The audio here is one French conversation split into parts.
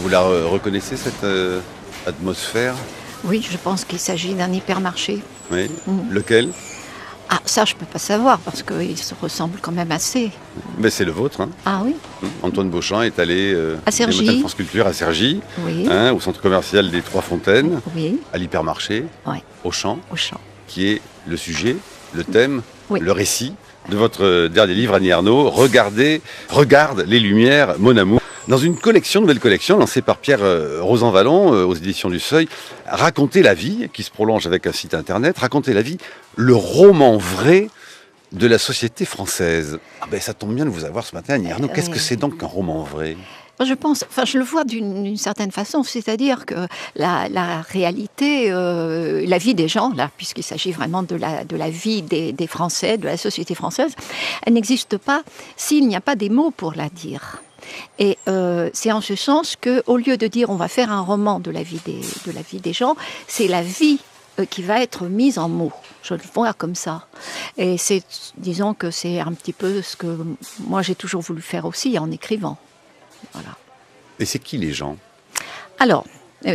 Vous la reconnaissez, cette atmosphère? Oui, je pense qu'il s'agit d'un hypermarché. Oui. Mm. Lequel? Ah, ça, je peux pas savoir, parce qu'ils se ressemblent quand même assez. Mais c'est le vôtre, hein. Ah oui? Antoine Beauchamp est allé À des matins de Cergy. France Culture à Cergy, Oui, hein, au centre commercial des Trois Fontaines, oui, à l'hypermarché, ouais, Auchan, au champ. qui est le sujet, le thème, Oui. le récit de votre dernier livre, Annie Ernaux, Regarde les lumières, mon amour. Dans une nouvelle collection lancée par Pierre Rosanvallon aux éditions du Seuil, Raconter la vie, qui se prolonge avec un site internet, Raconter la vie, le roman vrai de la société française. Ah ben ça tombe bien de vous avoir ce matin, Annie Ernaux. Qu'est-ce que c'est donc qu'un roman vrai? Je pense, enfin, je le vois d'une certaine façon, c'est-à-dire que la réalité, la vie des gens, là, puisqu'il s'agit vraiment de la vie des Français, de la société française, elle n'existe pas s'il n'y a pas des mots pour la dire. Et c'est en ce sens qu'au lieu de dire on va faire un roman de la vie des gens, c'est la vie qui va être mise en mots. Je le vois comme ça. Et disons que c'est un petit peu ce que moi j'ai toujours voulu faire aussi en écrivant. Voilà. Et c'est qui les gens? Alors,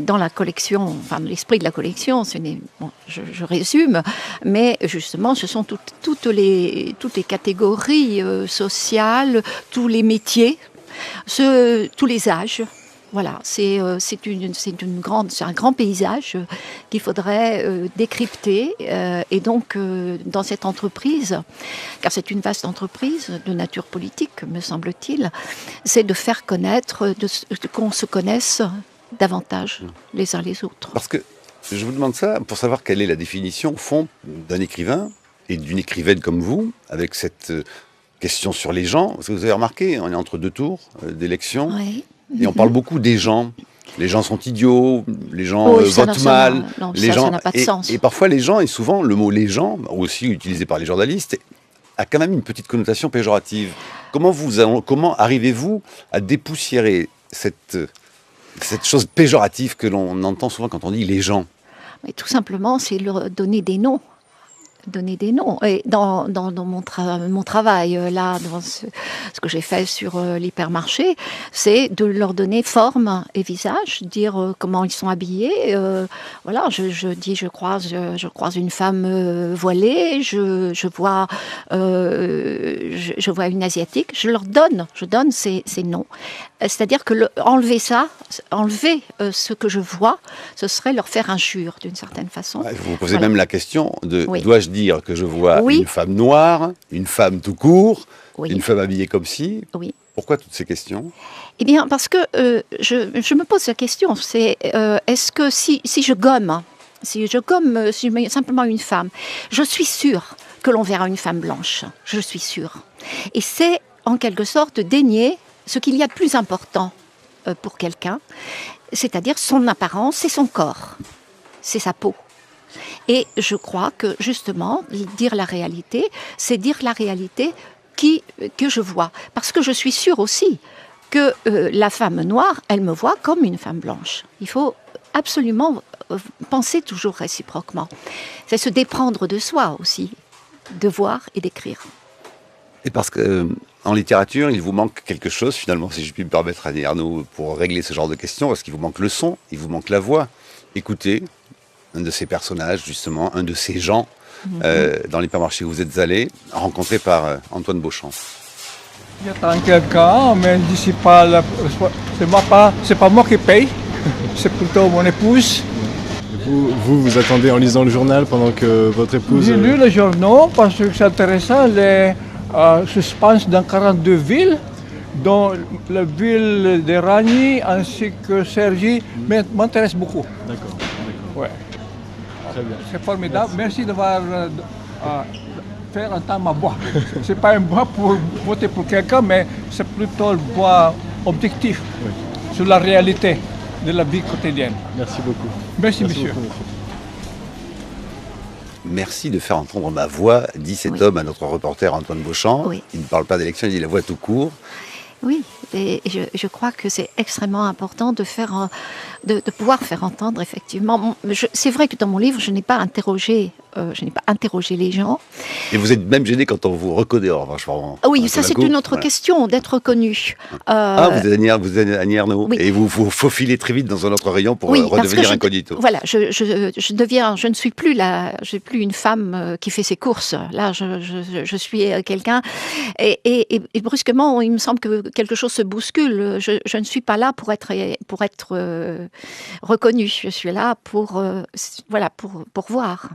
dans la collection, enfin l'esprit de la collection, je résume, mais justement, ce sont toutes les catégories sociales, tous les métiers, tous les âges. Voilà, c'est un grand paysage qu'il faudrait décrypter. Et donc, dans cette entreprise, car c'est une vaste entreprise de nature politique, me semble-t-il, c'est de faire connaître, qu'on se connaisse davantage les uns les autres. Parce que je vous demande ça pour savoir quelle est la définition, au fond, d'un écrivain et d'une écrivaine comme vous, avec cette question sur les gens. Parce que vous avez remarqué, on est entre deux tours d'élection. Oui. Et on parle beaucoup des gens. Les gens sont idiots, les gens votent mal. Ça n'a pas de sens. Et parfois les gens, et souvent le mot les gens, aussi utilisé par les journalistes, a quand même une petite connotation péjorative. Comment arrivez-vous à dépoussiérer cette chose péjorative que l'on entend souvent quand on dit les gens? Mais tout simplement, c'est leur donner des noms. Et dans mon travail, là, dans ce que j'ai fait sur l'hypermarché, c'est de leur donner forme et visage, dire comment ils sont habillés. Voilà, je croise une femme voilée, je vois une asiatique, je donne ces noms. C'est-à-dire que enlever ce que je vois, ce serait leur faire injure d'une certaine façon. Ouais, vous posez même la question de Oui. dois-je dire que je vois une femme noire, une femme tout court, une femme habillée comme si? Oui. Pourquoi toutes ces questions? Eh bien, parce que je me pose la question, c'est est-ce que si je gomme simplement une femme, je suis sûre que l'on verra une femme blanche. Je suis sûre. Et c'est en quelque sorte dénier ce qu'il y a de plus important pour quelqu'un, c'est-à-dire son apparence et son corps. C'est sa peau. Et je crois que justement, dire la réalité, c'est dire la réalité que je vois. Parce que je suis sûre aussi que la femme noire, elle me voit comme une femme blanche. Il faut absolument penser toujours réciproquement. C'est se déprendre de soi aussi, de voir et d'écrire. Et parce que en littérature, il vous manque quelque chose, finalement, si je puis me permettre, Annie Ernaux, pour régler ce genre de questions, parce qu'il vous manque le son, il vous manque la voix. Écoutez un de ces personnages, justement, un de ces gens, dans l'hypermarché où vous êtes allé, rencontré par Antoine Beauchamp. J'attends quelqu'un, mais c'est pas moi qui paye, c'est plutôt mon épouse. Vous attendez en lisant le journal pendant que votre épouse... J'ai lu le journal parce que c'est intéressant, les suspens dans 42 villes, dont la ville de Ragny ainsi que Cergy m'intéresse beaucoup. D'accord. Ouais. Très bien. C'est formidable. Merci d'avoir fait entendre ma voix. C'est pas une voix pour voter pour quelqu'un, mais c'est plutôt une voix objective sur la réalité de la vie quotidienne. Merci beaucoup. Merci monsieur. Beaucoup. Merci de faire entendre ma voix, dit cet homme à notre reporter Antoine Beauchamp. Oui. Il ne parle pas d'élection, il dit la voix tout court. Oui, et je crois que c'est extrêmement important de pouvoir faire entendre, effectivement. C'est vrai que dans mon livre, je n'ai pas interrogé interrogé les gens. Et vous êtes même gêné quand on vous reconnaît, en revanche. Oui, ça c'est une autre question, d'être reconnu. Vous êtes Annie Ernaux, oui. et vous vous faufilez très vite dans un autre rayon pour Oui, redevenir incognito. Voilà, je ne suis plus une femme qui fait ses courses. Là, je suis quelqu'un, et brusquement, il me semble que quelque chose se bouscule. Je ne suis pas là pour être reconnue. Je suis là pour voir,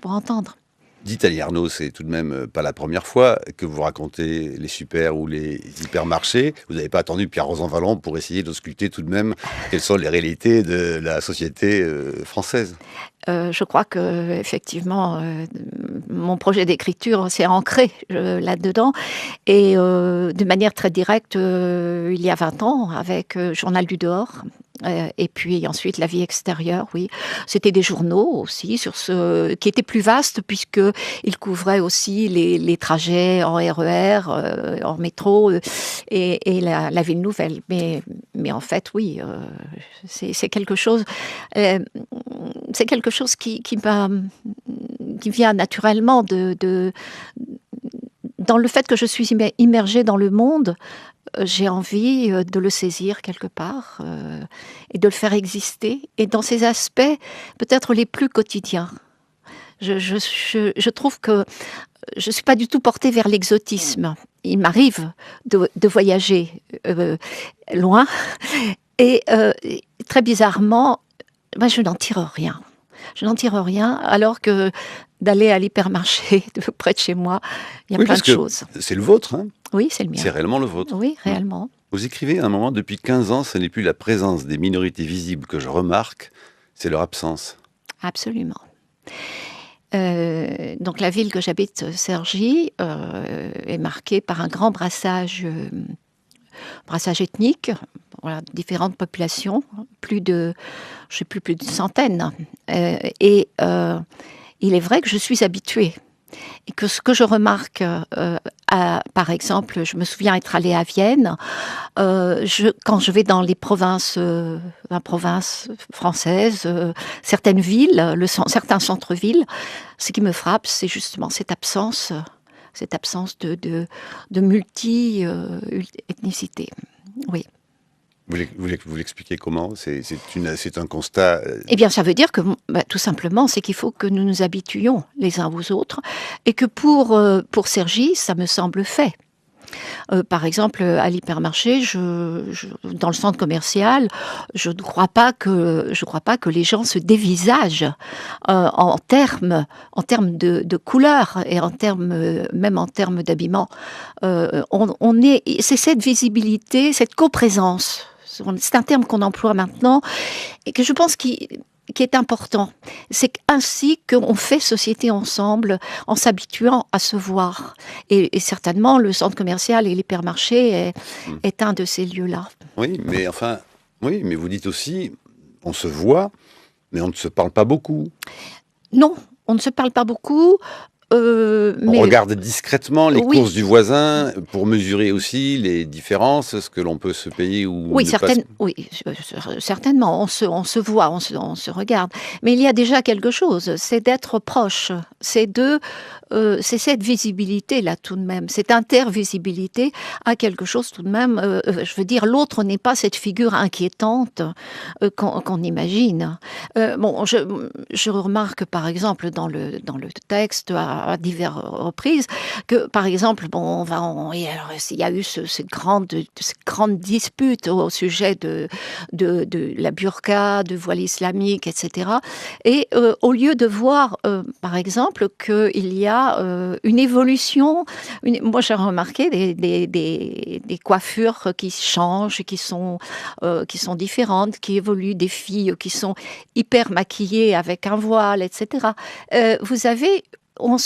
pour entendre. Dites Annie Ernaux, c'est tout de même pas la première fois que vous racontez les super ou les hypermarchés. Vous n'avez pas attendu Pierre Rosanvallon pour essayer d'ausculter tout de même quelles sont les réalités de la société française. Je crois que effectivement, mon projet d'écriture s'est ancré là-dedans, et de manière très directe, il y a 20 ans, avec Journal du dehors. Et puis ensuite la vie extérieure, oui. C'était des journaux aussi qui étaient plus vastes, puisque ils couvraient aussi les trajets en RER, en métro, et la ville nouvelle. Mais en fait, oui, c'est quelque chose. C'est quelque chose qui vient naturellement dans le fait que je suis immergée dans le monde. J'ai envie de le saisir quelque part et de le faire exister, et dans ses aspects peut-être les plus quotidiens. Je trouve que je ne suis pas du tout portée vers l'exotisme. Il m'arrive de voyager loin, et très bizarrement, je n'en tire rien. Je n'en tire rien, alors que d'aller à l'hypermarché près de chez moi, il y a plein de choses. C'est le vôtre, hein ? Oui, c'est le mien. C'est réellement le vôtre. Oui, réellement. Vous écrivez à un moment, depuis 15 ans, ce n'est plus la présence des minorités visibles que je remarque, c'est leur absence. Absolument. Donc la ville que j'habite, Cergy, est marquée par un grand brassage ethnique, voilà, différentes populations, plus d'une centaine. Et il est vrai que je suis habituée. Et que ce que je remarque, par exemple, je me souviens être allée à Vienne, quand je vais dans les provinces françaises, certaines villes, certains centres-villes, ce qui me frappe, c'est justement cette absence de multi-ethnicité. Oui. Vous l'expliquez comment ? C'est un constat. Eh bien, ça veut dire que, tout simplement, c'est qu'il faut que nous nous habituions les uns aux autres, et que pour Cergy, ça me semble fait. Par exemple, à l'hypermarché, dans le centre commercial, je ne crois pas que les gens se dévisagent en termes de couleurs, et même en termes d'habillement. C'est cette visibilité, cette coprésence. C'est un terme qu'on emploie maintenant et que je pense qui est important. C'est ainsi qu'on fait société ensemble, en s'habituant à se voir. Et certainement, le centre commercial et l'hypermarché est un de ces lieux-là. Oui, mais vous dites aussi, on se voit, mais on ne se parle pas beaucoup. Non, on ne se parle pas beaucoup. On regarde discrètement les courses du voisin pour mesurer aussi les différences, ce que l'on peut se payer ou certainement. On se voit, on se regarde. Mais il y a déjà quelque chose, c'est d'être proche, c'est cette visibilité-là tout de même, cette intervisibilité à quelque chose tout de même. Je veux dire, l'autre n'est pas cette figure inquiétante qu'on imagine. Je remarque par exemple dans le texte à diverses reprises que par exemple, il y a eu cette grande dispute au sujet de la burqa, de voile islamique, etc. Et au lieu de voir, par exemple, qu'il y a une évolution, moi j'ai remarqué des coiffures qui changent, qui sont différentes, qui évoluent, des filles qui sont hyper maquillées avec un voile, etc. On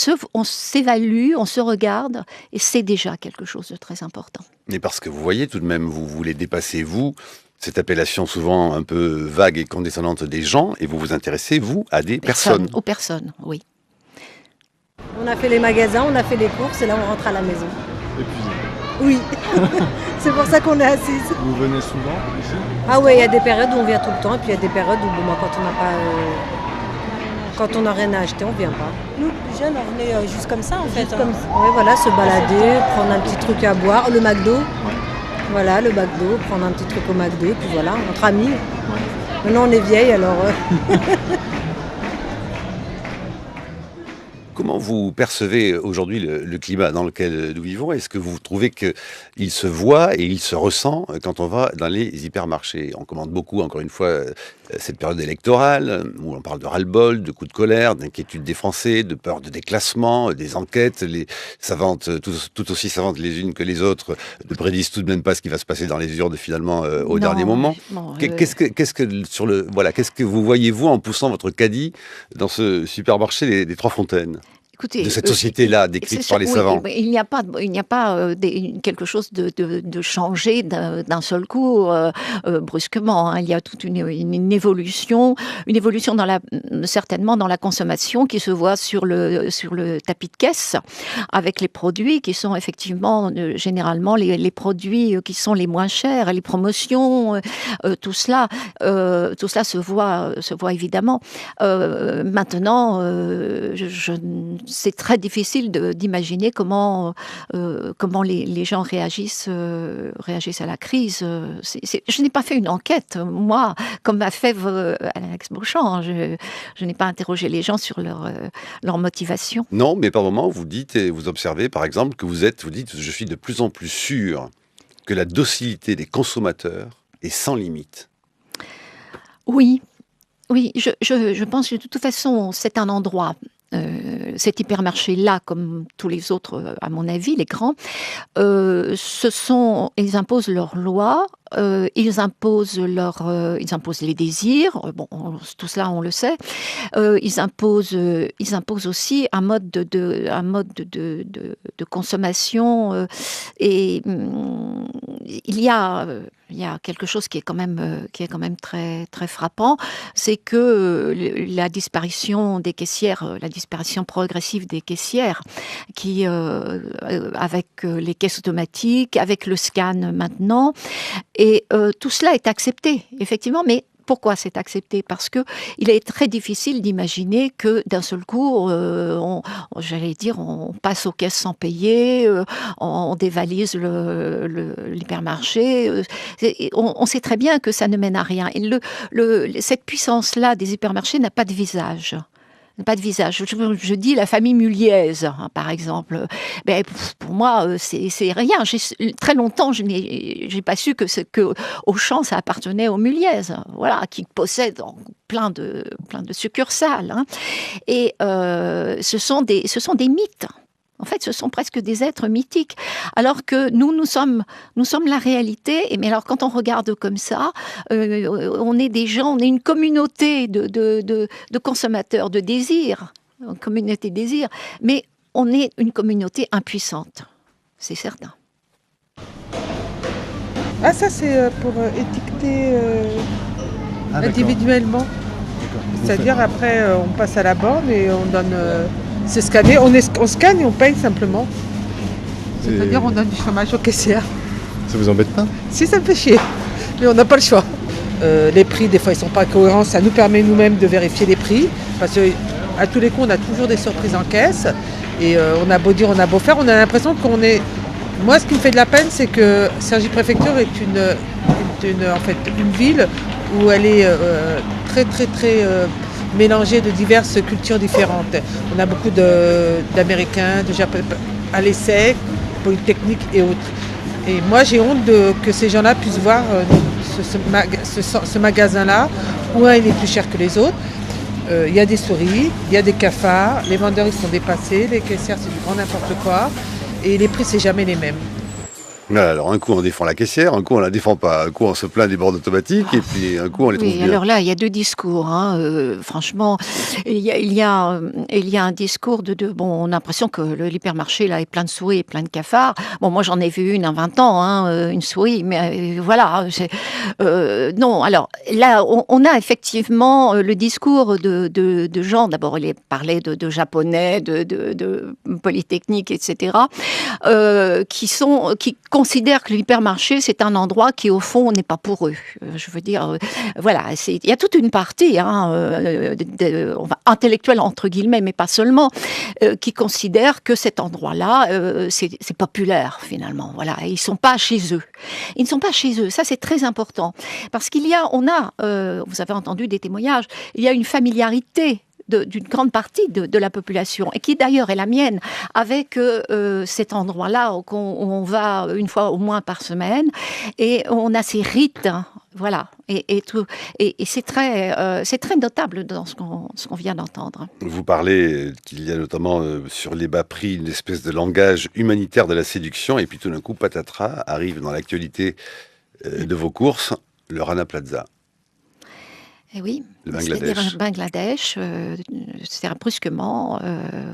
s'évalue, on se regarde, et c'est déjà quelque chose de très important. Mais parce que vous voyez tout de même, vous voulez dépasser, cette appellation souvent un peu vague et condescendante des gens, et vous vous intéressez, vous, à des personnes. Aux personnes, oui. On a fait les magasins, on a fait les courses, et là on rentre à la maison. Épuisé. Oui, c'est pour ça qu'on est assises. Vous venez souvent ici ? Ah ouais, il y a des périodes où on vient tout le temps, et puis il y a des périodes où, quand on n'a pas Quand on n'a rien à acheter, on ne vient pas. Nous, plus jeunes, on venait juste comme ça, en fait. Juste comme ça. Ouais, voilà, se balader, prendre un petit truc à boire, le McDo. Voilà, le McDo, prendre un petit truc au McDo, puis voilà, entre amis. Maintenant, on est vieilles, alors... Comment vous percevez aujourd'hui le climat dans lequel nous vivons? Est-ce que vous trouvez qu'il se voit et il se ressent quand on va dans les hypermarchés? On commande beaucoup, encore une fois, cette période électorale, où on parle de ras-le-bol, de coups de colère, d'inquiétude des Français, de peur de déclassement, des enquêtes, les savantes, tout aussi savantes les unes que les autres, ne prédisent tout de même pas ce qui va se passer dans les urnes finalement au dernier moment. Qu'est-ce que vous voyez, vous, en poussant votre caddie dans ce supermarché des Trois Fontaines? Écoutez, de cette société-là, décrite par les savants. Il n'y a pas quelque chose de changé d'un seul coup, brusquement. Hein. Il y a toute une évolution certainement dans la consommation qui se voit sur le tapis de caisse, avec les produits qui sont effectivement généralement les produits qui sont les moins chers, les promotions, tout cela se voit évidemment. Maintenant, c'est très difficile d'imaginer comment les gens réagissent à la crise. Je n'ai pas fait une enquête, moi, comme a fait Alex Beauchamp. Je n'ai pas interrogé les gens sur leur motivation. Non, mais par moment, vous dites et vous observez, par exemple, que vous dites, je suis de plus en plus sûr que la docilité des consommateurs est sans limite. Oui, je pense que de toute façon, c'est un endroit. Cet hypermarché-là, comme tous les autres, à mon avis, les grands, ils imposent leurs lois, ils imposent les désirs. Bon, tout cela, on le sait. Ils imposent aussi un mode de consommation. Et il y a quelque chose qui est quand même très très frappant, c'est que la disparition des caissières, la disparition progressive des caissières, qui avec les caisses automatiques, avec le scan maintenant, et tout cela est accepté, effectivement, mais pourquoi c'est accepté? Parce que il est très difficile d'imaginer que d'un seul coup, on passe aux caisses sans payer, on dévalise l'hypermarché. On sait très bien que ça ne mène à rien. Et cette puissance-là des hypermarchés n'a pas de visage. Pas de visage. Je dis la famille Muliez, hein, par exemple. Ben, pour moi, c'est rien. Très longtemps, je n'ai pas su que Auchan, ça appartenait aux Muliez, voilà, qui possèdent plein de succursales. Hein. Et ce sont des mythes. En fait, ce sont presque des êtres mythiques. Alors que nous sommes la réalité. Mais alors, quand on regarde comme ça, on est des gens, on est une communauté de consommateurs, de désirs, une communauté de désirs. Mais on est une communauté impuissante, c'est certain. Ah, ça, c'est pour étiqueter individuellement. C'est-à-dire, après, on passe à la borne et on donne... c'est scanné, on scanne et on paye simplement. C'est-à-dire on donne du chômage aux caissières. Ça vous embête pas? Si, ça me fait chier, mais on n'a pas le choix. Les prix, des fois, ils sont pas cohérents, ça nous permet nous-mêmes de vérifier les prix, parce qu'à tous les coups, on a toujours des surprises en caisse, et on a beau dire, on a beau faire, on a l'impression qu'on est... Moi, ce qui me fait de la peine, c'est que Cergy-Préfecture est en fait, une ville où elle est très, très, très... mélangé de diverses cultures différentes. On a beaucoup d'Américains, de Japonais, à l'essai, Polytechnique et autres. Et moi, j'ai honte que ces gens-là puissent voir ce magasin-là, où il est plus cher que les autres. Il y a des souris, il y a des cafards, les vendeurs ils sont dépassés, les caissières c'est du grand n'importe quoi, et les prix c'est jamais les mêmes. Alors, un coup, on défend la caissière, un coup, on la défend pas. Un coup, on se plaint des bornes automatiques, et puis un coup, on les trouve bien. Alors là, il y a deux discours. Hein. Franchement, il y a un discours bon, on a l'impression que l'hypermarché là est plein de souris et plein de cafards. Bon, moi, j'en ai vu une à 20 ans, hein, une souris, mais voilà. Non, alors là, on a effectivement le discours de gens. D'abord, il parlait de Japonais, de Polytechnique, etc., qui considèrent que l'hypermarché, c'est un endroit qui, au fond, n'est pas pour eux. Je veux dire, voilà, il y a toute une partie intellectuelle, entre guillemets, mais pas seulement, qui considère que cet endroit-là, c'est populaire, finalement. Voilà, et ils ne sont pas chez eux. Ils ne sont pas chez eux. Ça, c'est très important. Parce vous avez entendu des témoignages, il y a une familiarité d'une grande partie de la population, et qui d'ailleurs est la mienne, avec cet endroit-là où on va une fois au moins par semaine, et on a ces rites, hein, voilà, et c'est très notable dans ce qu'on vient d'entendre. Vous parlez qu'il y a notamment sur les bas prix une espèce de langage humanitaire de la séduction, et puis tout d'un coup, patatras, arrive dans l'actualité de vos courses, le Rana Plaza. Et oui, le Bangladesh. C'est-à-dire Bangladesh, c'est brusquement,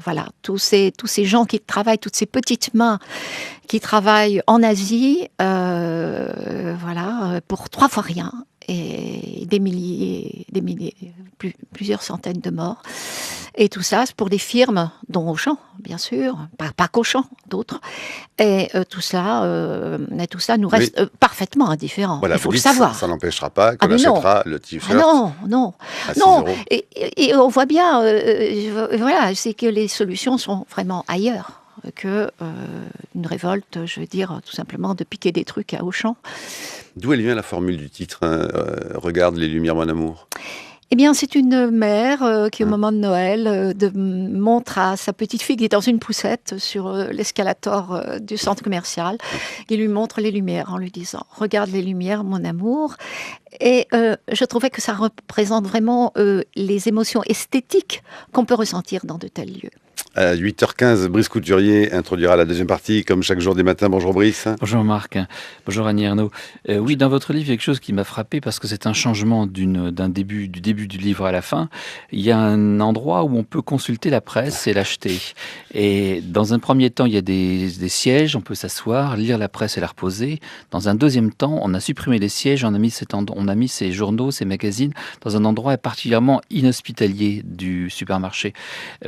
voilà, tous ces gens qui travaillent, toutes ces petites mains qui travaillent en Asie, voilà, pour 3 fois rien, et des milliers, plusieurs centaines de morts. Et tout ça, c'est pour des firmes, dont Auchan, bien sûr, pas qu'Auchan, d'autres. Et tout ça nous reste parfaitement indifférent. Voilà, il faut le savoir. Ça n'empêchera pas qu'on achètera le t-shirt. Non. Et on voit bien, voilà, c'est que les solutions sont vraiment ailleurs que une révolte, je veux dire, tout simplement de piquer des trucs à Auchan. D'où elle vient la formule du titre, Regarde les lumières, mon amour? Eh bien, c'est une mère qui, au moment de Noël, montre à sa petite fille qui est dans une poussette sur l'escalator du centre commercial, qui lui montre les lumières en lui disant « Regarde les lumières, mon amour ». Et je trouvais que ça représente vraiment les émotions esthétiques qu'on peut ressentir dans de tels lieux. À 8h15, Brice Couturier introduira la deuxième partie, comme chaque jour des matins. Bonjour Brice. Bonjour Marc. Bonjour Annie Ernaux. Oui, dans votre livre, il y a quelque chose qui m'a frappé parce que c'est un changement du début du livre à la fin. Il y a un endroit où on peut consulter la presse et l'acheter. Et dans un premier temps, il y a des sièges, on peut s'asseoir, lire la presse et la reposer. Dans un deuxième temps, on a supprimé les sièges, on a mis ces journaux, ces magazines dans un endroit particulièrement inhospitalier du supermarché.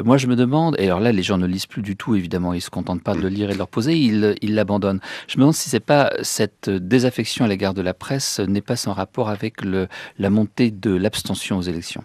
Moi, je me demande, et alors là, les gens ne lisent plus du tout, évidemment, ils ne se contentent pas de le lire et de le reposer, ils l'abandonnent. Je me demande si c'est pas cette désaffection à l'égard de la presse n'est pas sans rapport avec la montée de l'abstention aux élections.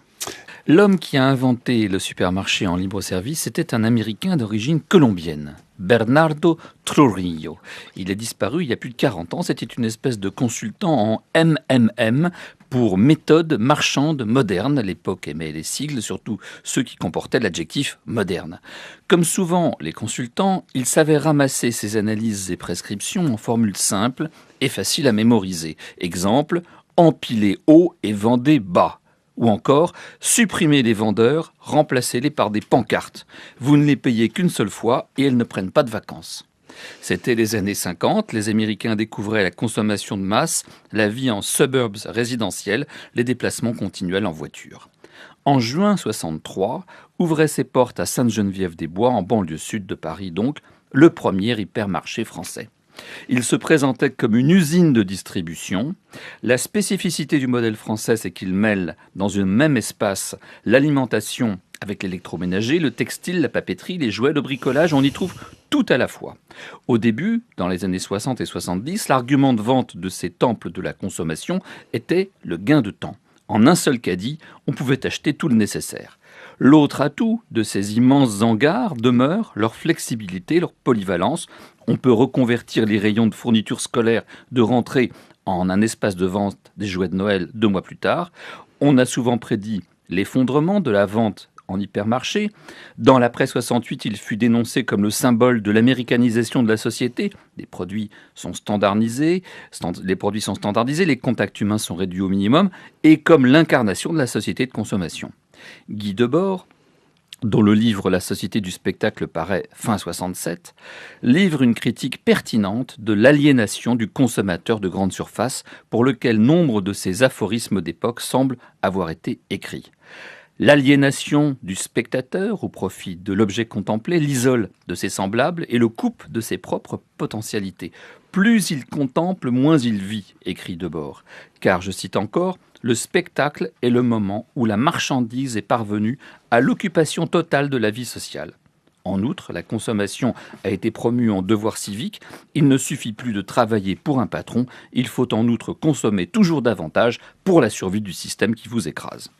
L'homme qui a inventé le supermarché en libre-service, c'était un Américain d'origine colombienne, Bernardo Trujillo. Il a disparu il y a plus de 40 ans. C'était une espèce de consultant en MMM pour méthode marchande moderne. À l'époque aimait les sigles, surtout ceux qui comportaient l'adjectif moderne. Comme souvent les consultants, il savait ramasser ses analyses et prescriptions en formules simples et faciles à mémoriser. Exemple, empilez haut et vendez bas. Ou encore, supprimez les vendeurs, remplacez-les par des pancartes. Vous ne les payez qu'une seule fois et elles ne prennent pas de vacances. C'était les années 50, les Américains découvraient la consommation de masse, la vie en suburbs résidentiels, les déplacements continuels en voiture. En juin 63, ouvrait ses portes à Sainte-Geneviève-des-Bois, en banlieue sud de Paris donc, le premier hypermarché français. Il se présentait comme une usine de distribution. La spécificité du modèle français, c'est qu'il mêle dans un même espace l'alimentation avec l'électroménager, le textile, la papeterie, les jouets, le bricolage. On y trouve tout à la fois. Au début, dans les années 60 et 70, l'argument de vente de ces temples de la consommation était le gain de temps. En un seul caddie, on pouvait acheter tout le nécessaire. L'autre atout de ces immenses hangars demeure leur flexibilité, leur polyvalence. On peut reconvertir les rayons de fournitures scolaires de rentrée en un espace de vente des jouets de Noël 2 mois plus tard. On a souvent prédit l'effondrement de la vente en hypermarché. Dans l'après 68, il fut dénoncé comme le symbole de l'américanisation de la société. Les produits sont standardisés, les contacts humains sont réduits au minimum, et comme l'incarnation de la société de consommation. Guy Debord, dont le livre La Société du spectacle paraît fin 67, livre une critique pertinente de l'aliénation du consommateur de grande surface, pour lequel nombre de ces aphorismes d'époque semblent avoir été écrits. L'aliénation du spectateur au profit de l'objet contemplé l'isole de ses semblables et le coupe de ses propres potentialités. Plus il contemple, moins il vit, écrit Debord. Car, je cite encore, le spectacle est le moment où la marchandise est parvenue à l'occupation totale de la vie sociale. En outre, la consommation a été promue en devoir civique. Il ne suffit plus de travailler pour un patron. Il faut en outre consommer toujours davantage pour la survie du système qui vous écrase.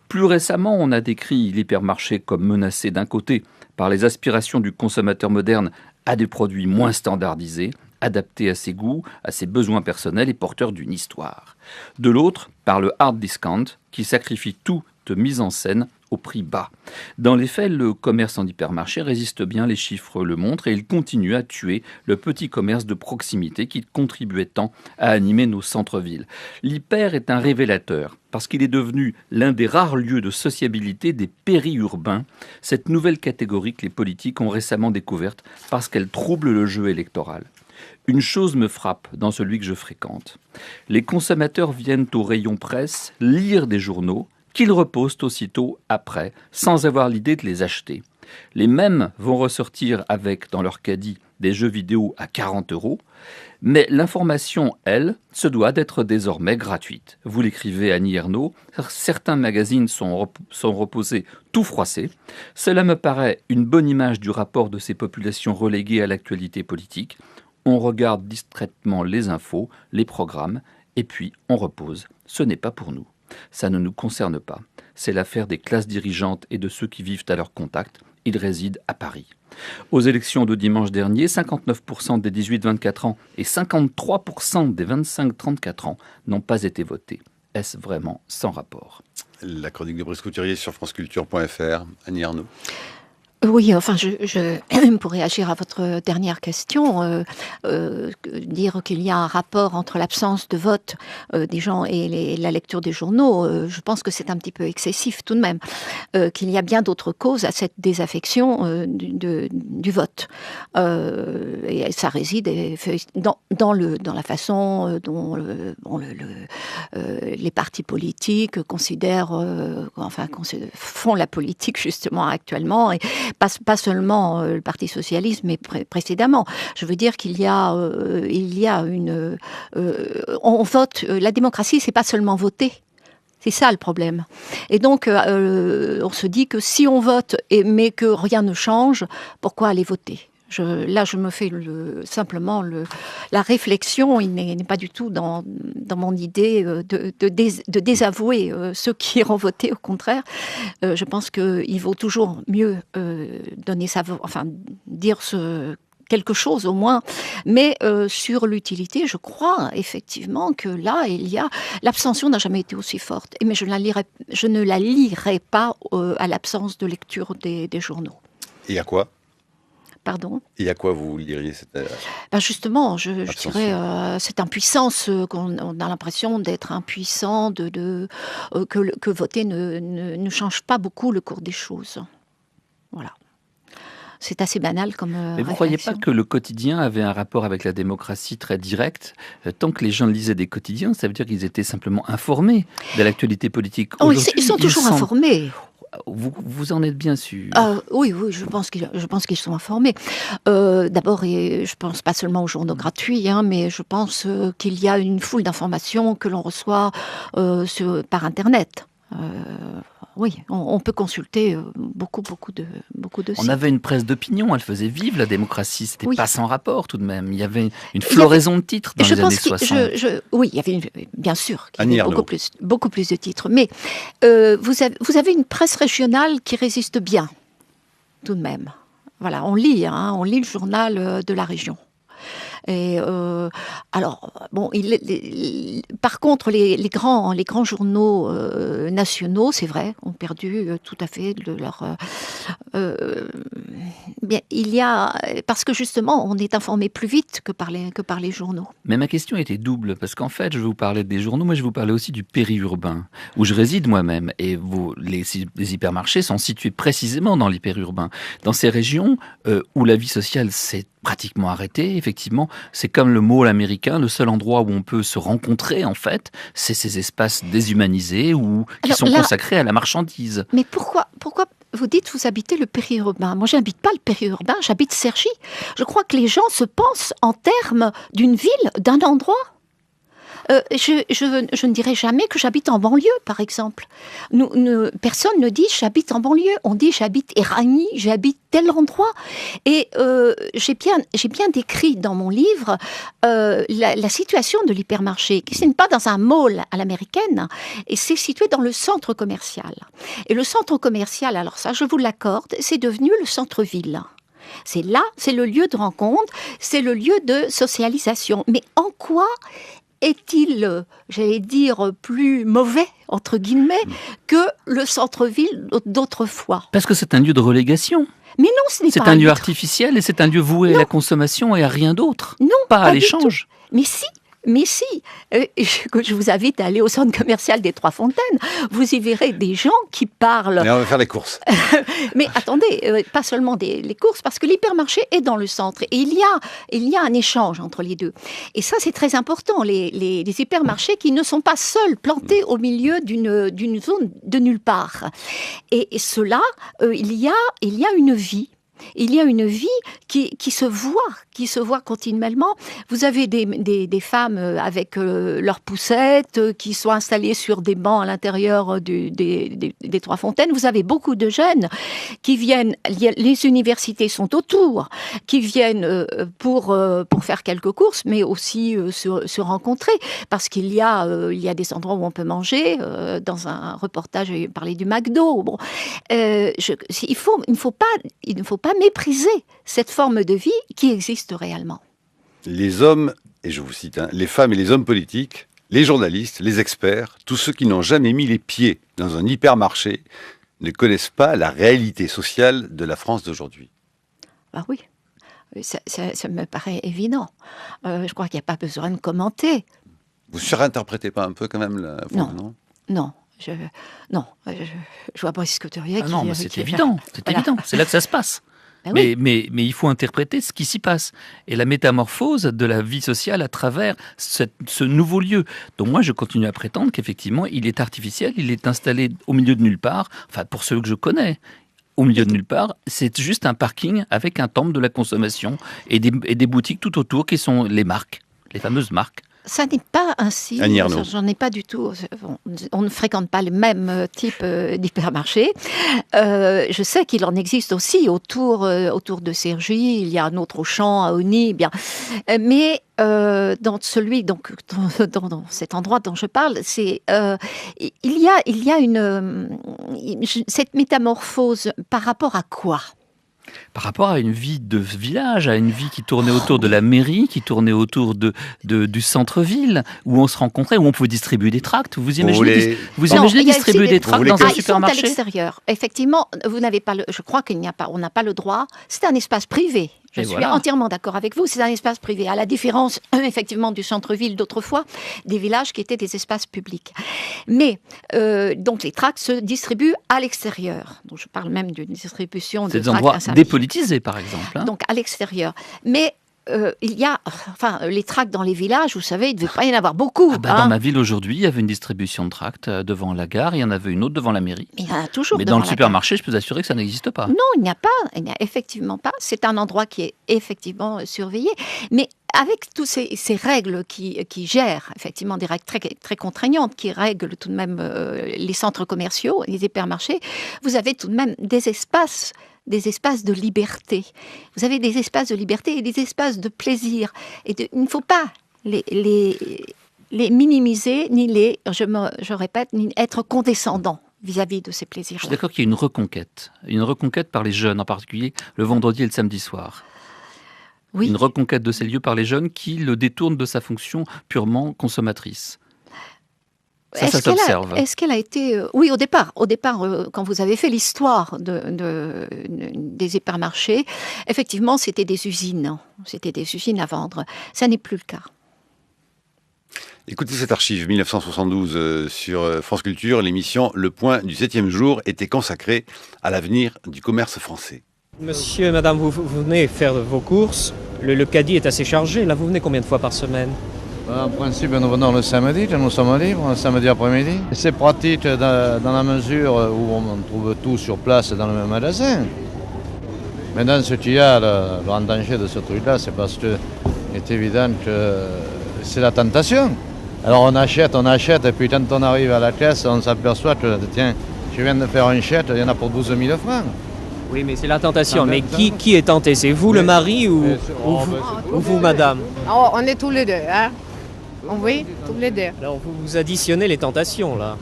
Plus récemment, on a décrit l'hypermarché comme menacé d'un côté par les aspirations du consommateur moderne à des produits moins standardisés, adaptés à ses goûts, à ses besoins personnels et porteurs d'une histoire. De l'autre, par le hard discount qui sacrifie toute mise en scène au prix bas. Dans les faits, le commerce en hypermarché résiste bien, les chiffres le montrent, et il continue à tuer le petit commerce de proximité qui contribuait tant à animer nos centres-villes. L'hyper est un révélateur, parce qu'il est devenu l'un des rares lieux de sociabilité des périurbains, cette nouvelle catégorie que les politiques ont récemment découverte parce qu'elle trouble le jeu électoral. Une chose me frappe dans celui que je fréquente. Les consommateurs viennent au rayon presse lire des journaux qu'ils repostent aussitôt après, sans avoir l'idée de les acheter. Les mêmes vont ressortir avec, dans leur caddie, des jeux vidéo à 40 €, mais l'information, elle, se doit d'être désormais gratuite. Vous l'écrivez Annie Ernaux, certains magazines sont reposés tout froissés. Cela me paraît une bonne image du rapport de ces populations reléguées à l'actualité politique. On regarde distraitement les infos, les programmes, et puis on repose. Ce n'est pas pour nous. Ça ne nous concerne pas. C'est l'affaire des classes dirigeantes et de ceux qui vivent à leur contact. Ils résident à Paris. Aux élections de dimanche dernier, 59% des 18-24 ans et 53% des 25-34 ans n'ont pas été votés. Est-ce vraiment sans rapport ? La chronique de Brice Couturier sur franceculture.fr. Annie Ernaux. Oui, enfin, pour réagir à votre dernière question, dire qu'il y a un rapport entre l'absence de vote des gens et la lecture des journaux, je pense que c'est un petit peu excessif tout de même, qu'il y a bien d'autres causes à cette désaffection du vote. Et ça réside dans la façon dont les partis politiques font la politique justement actuellement, et pas seulement le Parti socialiste, mais précédemment. Je veux dire qu'il y a on vote. La démocratie, c'est pas seulement voter. C'est ça le problème. Et donc, on se dit que si on vote, mais que rien ne change, pourquoi aller voter ? Là, je me fais simplement la réflexion. Il n'est pas du tout dans mon idée de désavouer ceux qui iront voter. Au contraire, je pense qu'il vaut toujours mieux dire quelque chose au moins. Mais sur l'utilité, je crois effectivement que là, l'abstention n'a jamais été aussi forte. Mais je ne la lirai pas à l'absence de lecture des journaux. Et à quoi ? Pardon ? Et à quoi vous liriez cette justement, je dirais cette impuissance, qu'on a l'impression d'être impuissant, que voter ne change pas beaucoup le cours des choses. Voilà. C'est assez banal comme Mais vous ne croyez pas que le quotidien avait un rapport avec la démocratie très direct ? Tant que les gens lisaient des quotidiens, ça veut dire qu'ils étaient simplement informés de l'actualité politique. Ils sont toujours informés. Vous en êtes bien sûr. Oui, je pense qu'ils sont informés. D'abord, et je pense pas seulement aux journaux gratuits, mais je pense qu'il y a une foule d'informations que l'on reçoit par Internet. Oui, on peut consulter beaucoup de sites. On avait une presse d'opinion, elle faisait vivre la démocratie, c'était pas sans rapport tout de même. Il y avait une floraison de titres dans les années 60. Oui, il y avait bien sûr beaucoup plus de titres. Mais vous avez une presse régionale qui résiste bien, tout de même. Voilà, on lit le journal de la région. Et par contre, les grands journaux nationaux, c'est vrai, ont perdu tout à fait leur. Parce que justement, on est informé plus vite que par les journaux. Mais ma question était double, parce qu'en fait, je vais vous parler des journaux, mais je vais vous parler aussi du périurbain, où je réside moi-même. Et les hypermarchés sont situés précisément dans l'hyperurbain, dans ces régions où la vie sociale s'est pratiquement arrêtée. Effectivement, c'est comme le mall américain, le seul endroit où on peut se rencontrer, en fait, c'est ces espaces déshumanisés qui sont consacrés à la marchandise. Mais pourquoi vous dites vous habitez le périurbain ? Moi, j'habite pas le périurbain, j'habite Cergy. Je crois que les gens se pensent en termes d'une ville, d'un endroit. Je ne dirais jamais que j'habite en banlieue, par exemple. Personne ne dit j'habite en banlieue. On dit j'habite Éragny, j'habite tel endroit. Et j'ai bien décrit dans mon livre la situation de l'hypermarché, qui n'est pas dans un mall à l'américaine, et c'est situé dans le centre commercial. Et le centre commercial, alors ça, je vous l'accorde, c'est devenu le centre-ville. C'est là, c'est le lieu de rencontre, c'est le lieu de socialisation. Mais en quoi est-il, j'allais dire, plus mauvais, entre guillemets, que le centre-ville d'autrefois? Parce que c'est un lieu de relégation. Mais non, ce n'est pas C'est un lieu artificiel et c'est un lieu voué à la consommation et à rien d'autre. Non, pas à l'échange. Mais si. Je vous invite à aller au centre commercial des Trois Fontaines. Vous y verrez des gens qui parlent. Et on va faire les courses. Mais attendez, pas seulement les courses, parce que l'hypermarché est dans le centre. Et il y a un échange entre les deux. Et ça, c'est très important. Les hypermarchés qui ne sont pas seuls, plantés au milieu d'une zone de nulle part. Et cela, il y a une vie. Il y a une vie qui se voit continuellement. Vous avez des femmes avec leurs poussettes qui sont installées sur des bancs à l'intérieur des Trois Fontaines. Vous avez beaucoup de jeunes qui viennent, les universités sont autour, qui viennent pour faire quelques courses, mais aussi se rencontrer, parce qu'il y a des endroits où on peut manger. Dans un reportage, j'ai parlé du McDo. Bon, il ne faut pas mépriser cette forme de vie qui existe réellement. Les hommes, et je vous cite, les femmes et les hommes politiques, les journalistes, les experts, tous ceux qui n'ont jamais mis les pieds dans un hypermarché ne connaissent pas la réalité sociale de la France d'aujourd'hui. Ah oui, ça me paraît évident. Je crois qu'il n'y a pas besoin de commenter. Vous surinterprétez pas un peu quand même Non. Je vois Brice Couturier qui... Non, mais c'est évident, évident. C'est là que ça se passe. Ben oui. Mais il faut interpréter ce qui s'y passe. Et la métamorphose de la vie sociale à travers ce nouveau lieu. Donc moi, je continue à prétendre qu'effectivement, il est artificiel, il est installé au milieu de nulle part. Enfin, pour ceux que je connais, au milieu de nulle part, c'est juste un parking avec un temple de la consommation et des boutiques tout autour qui sont les marques, les fameuses marques. Ça n'est pas ainsi. J'en ai pas du tout. On ne fréquente pas le même type d'hypermarché. Je sais qu'il en existe aussi autour de Cergy. Il y a un autre Auchan à Osny. Bien, mais dans cet endroit dont je parle, il y a cette métamorphose par rapport à quoi? Par rapport à une vie de village, à une vie qui tournait autour de la mairie, qui tournait autour du centre-ville, où on se rencontrait, où on pouvait distribuer des tracts. Vous imaginez distribuer des tracts dans un supermarché? Ils sont à l'extérieur. Effectivement, vous n'avez pas je crois on n'a pas le droit. C'est un espace privé. Je suis entièrement d'accord avec vous. C'est un espace privé, à la différence effectivement du centre-ville d'autrefois, des villages qui étaient des espaces publics. Mais donc les tracts se distribuent à l'extérieur. Donc je parle même d'une distribution de des endroits dépolitisés, par exemple. Donc à l'extérieur. Mais il y a, les tracts dans les villages, vous savez, il ne devait pas y en avoir beaucoup. Dans ma ville aujourd'hui, il y avait une distribution de tracts devant la gare, il y en avait une autre devant la mairie. Mais il y en a toujours. Mais dans le supermarché, je peux vous assurer que ça n'existe pas. Non, il n'y a effectivement pas. C'est un endroit qui est effectivement surveillé. Mais avec toutes ces règles qui gèrent, effectivement, des règles très, très contraignantes, qui règlent tout de même les centres commerciaux, les hypermarchés, vous avez tout de même des espaces de liberté. Vous avez des espaces de liberté et des espaces de plaisir. Et il ne faut pas les minimiser, ni je répète, ni être condescendant vis-à-vis de ces plaisirs. Je suis d'accord qu'il y a une reconquête par les jeunes, en particulier le vendredi et le samedi soir. Oui. Une reconquête de ces lieux par les jeunes qui le détournent de sa fonction purement consommatrice. Ça s'observe. Est-ce qu'elle a été... Oui, au départ, quand vous avez fait l'histoire des hypermarchés, effectivement, c'était des usines. C'était des usines à vendre. Ça n'est plus le cas. Écoutez cette archive 1972 sur France Culture. L'émission Le Point du 7e jour était consacrée à l'avenir du commerce français. Monsieur et madame, vous venez faire vos courses. Le caddie est assez chargé. Là, vous venez combien de fois par semaine ? En principe, nous venons le samedi, nous sommes libres, le samedi après-midi. C'est pratique dans la mesure où on trouve tout sur place dans le même magasin. Maintenant, ce qu'il y a, le grand danger de ce truc-là, c'est parce que c'est évident que c'est la tentation. Alors on achète, et puis quand on arrive à la caisse, on s'aperçoit que, tiens, je viens de faire un chèque, il y en a pour 12 000 francs. Oui, mais c'est la tentation. Mais qui est tenté? C'est vous, le mari, ou vous, madame? Oh, on est tous les deux, hein? Oui, tous les deux. Alors vous additionnez les tentations, là.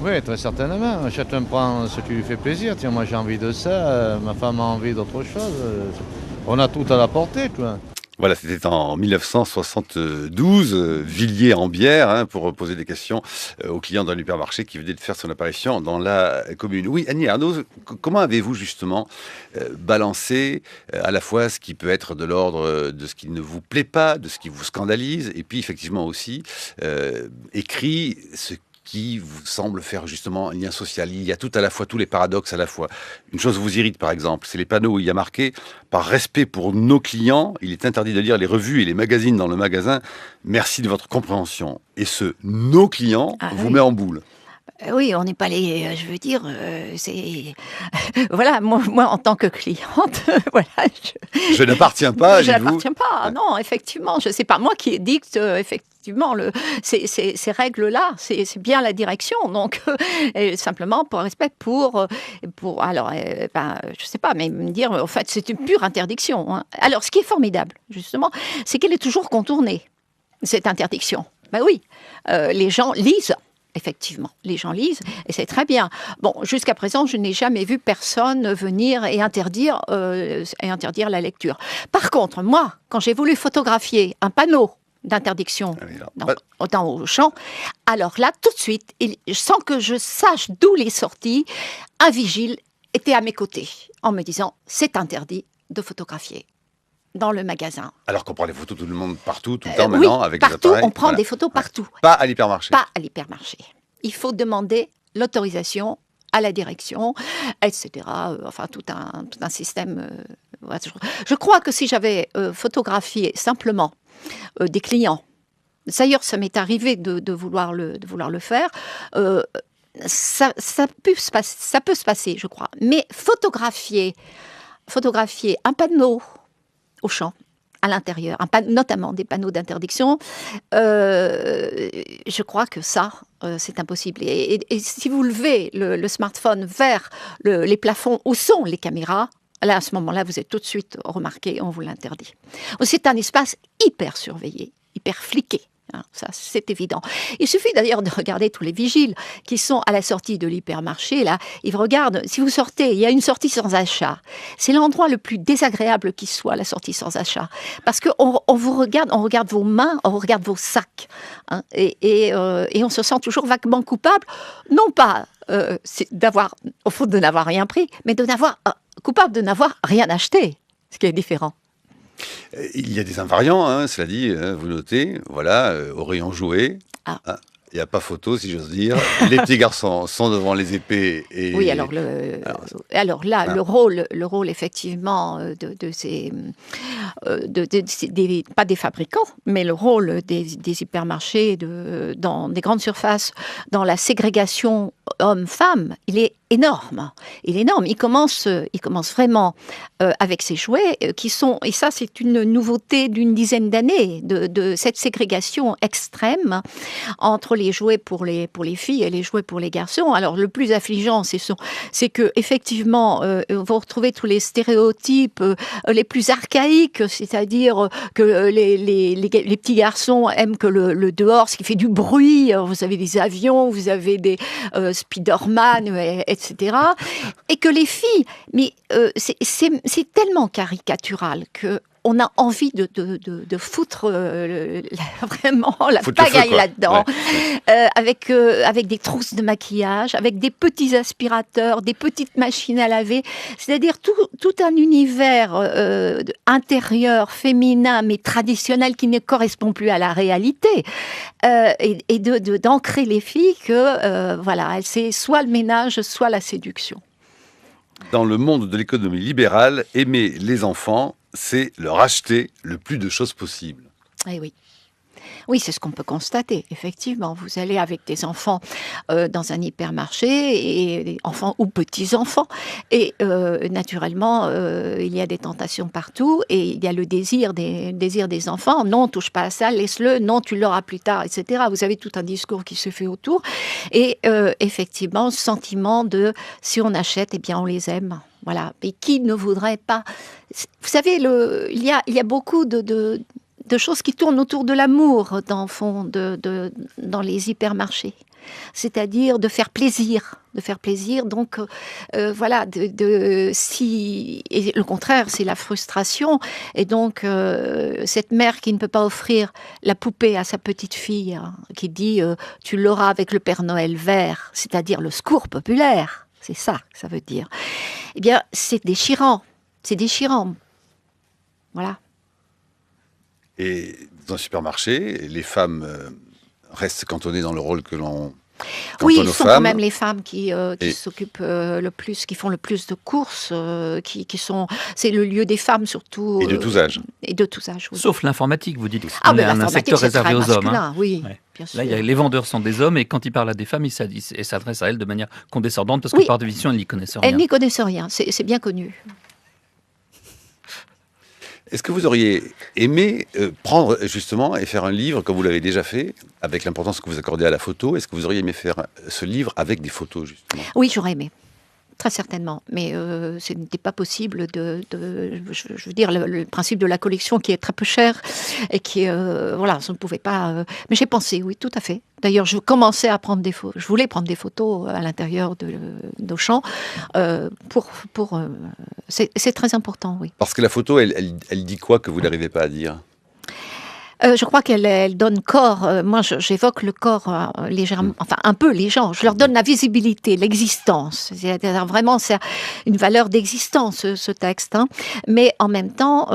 Oui, très certainement. Chacun prend ce qui lui fait plaisir. Tiens, moi j'ai envie de ça, ma femme a envie d'autre chose. On a tout à la portée, quoi. Voilà, c'était en 1972, Villiers-en-Bière, hein, pour poser des questions aux clients d'un hypermarché qui venait de faire son apparition dans la commune. Oui, Annie Ernaux, comment avez-vous justement balancé à la fois ce qui peut être de l'ordre de ce qui ne vous plaît pas, de ce qui vous scandalise, et puis effectivement aussi écrit ce qui vous semble faire justement un lien social. Il y a tout à la fois, tous les paradoxes à la fois. Une chose vous irrite par exemple, c'est les panneaux où il y a marqué « Par respect pour nos clients, il est interdit de lire les revues et les magazines dans le magasin. Merci de votre compréhension. » Et ce « nos clients » vous met en boule. Oui, on n'est pas les. Je veux dire, c'est. Voilà, moi, en tant que cliente, voilà. Je n'appartiens pas. Je n'appartiens pas. Non, effectivement, je sais pas moi qui dicte effectivement ces règles-là. C'est bien la direction. Donc, simplement pour respect pour. Alors, je sais pas, mais me dire, en fait, c'est une pure interdiction. Hein. Alors, ce qui est formidable, justement, c'est qu'elle est toujours contournée, cette interdiction. Ben oui, les gens lisent. Effectivement, les gens lisent et c'est très bien. Bon, jusqu'à présent, je n'ai jamais vu personne venir et interdire la lecture. Par contre, moi, quand j'ai voulu photographier un panneau d'interdiction dans Auchan, alors là, tout de suite, sans que je sache d'où il est sorti, un vigile était à mes côtés en me disant « c'est interdit de photographier ». Dans le magasin. Alors qu'on prend des photos tout le monde partout, tout le temps maintenant, avec partout, des appareils. On prend des photos partout. Pas à l'hypermarché. Pas à l'hypermarché. Il faut demander l'autorisation à la direction, etc. Enfin, tout un système. Je crois que si j'avais photographié simplement des clients, d'ailleurs, ça m'est arrivé de vouloir le faire, ça peut se passer, je crois. Mais photographier un panneau Auchan, à l'intérieur, notamment des panneaux d'interdiction, je crois que ça, c'est impossible. Et si vous levez le smartphone vers les plafonds où sont les caméras, là, à ce moment-là, vous êtes tout de suite remarqué, on vous l'interdit. C'est un espace hyper surveillé, hyper fliqué. Hein, ça, c'est évident. Il suffit d'ailleurs de regarder tous les vigiles qui sont à la sortie de l'hypermarché. Là, ils regardent. Si vous sortez, il y a une sortie sans achat. C'est l'endroit le plus désagréable qui soit, la sortie sans achat, parce que on vous regarde, on regarde vos mains, on regarde vos sacs, hein, et on se sent toujours vaguement coupable, non pas au fond de n'avoir rien pris, mais coupable de n'avoir rien acheté, ce qui est différent. Il y a des invariants, hein, cela dit, vous notez, voilà, au rayon jouet. Il n'y a pas photo, si j'ose dire. Les petits garçons sont devant les épées. Et... Oui, alors là, le rôle effectivement de ces, pas des fabricants, mais le rôle des hypermarchés dans des grandes surfaces, dans la ségrégation hommes-femmes, il est énorme. Il est énorme. Il commence vraiment avec ces jouets qui sont, et ça c'est une nouveauté d'une dizaine d'années, de cette ségrégation extrême entre les jouets pour les filles et les jouets pour les garçons. Alors le plus affligeant, c'est que effectivement, vous retrouvez tous les stéréotypes les plus archaïques, c'est-à-dire que les petits garçons aiment que le dehors, ce qui fait du bruit. Vous avez des avions, vous avez des Spider-Man, etc. Et que les filles, mais c'est tellement caricatural que on a envie de foutre vraiment la pagaille là-dedans, avec des trousses de maquillage, avec des petits aspirateurs, des petites machines à laver, c'est-à-dire tout un univers intérieur, féminin, mais traditionnel qui ne correspond plus à la réalité, et d'ancrer les filles que, voilà, c'est soit le ménage, soit la séduction. Dans le monde de l'économie libérale, aimer les enfants, c'est leur acheter le plus de choses possible. Eh oui. Oui, c'est ce qu'on peut constater, effectivement. Vous allez avec des enfants dans un hypermarché, et des enfants ou petits-enfants, et naturellement, il y a des tentations partout, et il y a le désir des enfants. Non, touche pas à ça, laisse-le, non, tu l'auras plus tard, etc. Vous avez tout un discours qui se fait autour, et effectivement, ce sentiment de si on achète, eh bien on les aime. Voilà. Et qui ne voudrait pas... Vous savez, il y a beaucoup de choses qui tournent autour de l'amour, dans les hypermarchés. C'est-à-dire de faire plaisir. Donc, voilà, si... Et le contraire, c'est la frustration. Et donc, cette mère qui ne peut pas offrir la poupée à sa petite fille, hein, qui dit « tu l'auras avec le Père Noël vert », c'est-à-dire le secours populaire. C'est ça que ça veut dire. Eh bien, c'est déchirant. C'est déchirant. Voilà. Et dans un supermarché, les femmes restent cantonnées dans le rôle que l'on cantonne oui, aux ce sont femmes. quand même les femmes qui s'occupent le plus, qui font le plus de courses, c'est le lieu des femmes surtout. Et de tous âges. Et de tous âges, oui. Sauf l'informatique, vous dites que c'est l'informatique, un secteur c'est réservé très aux hommes. masculin, oui, Ouais. bien sûr. Là, les vendeurs sont des hommes, et quand ils parlent à des femmes, ils s'adressent à elles de manière condescendante, parce Oui. que par définition, elles n'y connaissent rien. Elles n'y connaissent rien, c'est bien connu. Est-ce que vous auriez aimé prendre justement et faire un livre, comme vous l'avez déjà fait, avec l'importance que vous accordez à la photo? Est-ce que vous auriez aimé faire ce livre avec des photos, justement? Oui, j'aurais aimé. Très certainement, mais ce n'était pas possible je veux dire, le principe de la collection qui est très peu cher et qui, voilà, je ne pouvait pas... mais j'ai pensé, oui, tout à fait. D'ailleurs, je commençais à prendre des photos, je voulais prendre des photos à l'intérieur d'Auchan, c'est très important, oui. Parce que la photo, elle dit quoi que vous n'arrivez pas à dire? Je crois qu'elle donne corps. Moi, j'évoque le corps légèrement, enfin un peu les gens. Je leur donne la visibilité, l'existence. Vraiment, c'est une valeur d'existence ce texte. Hein. Mais en même temps,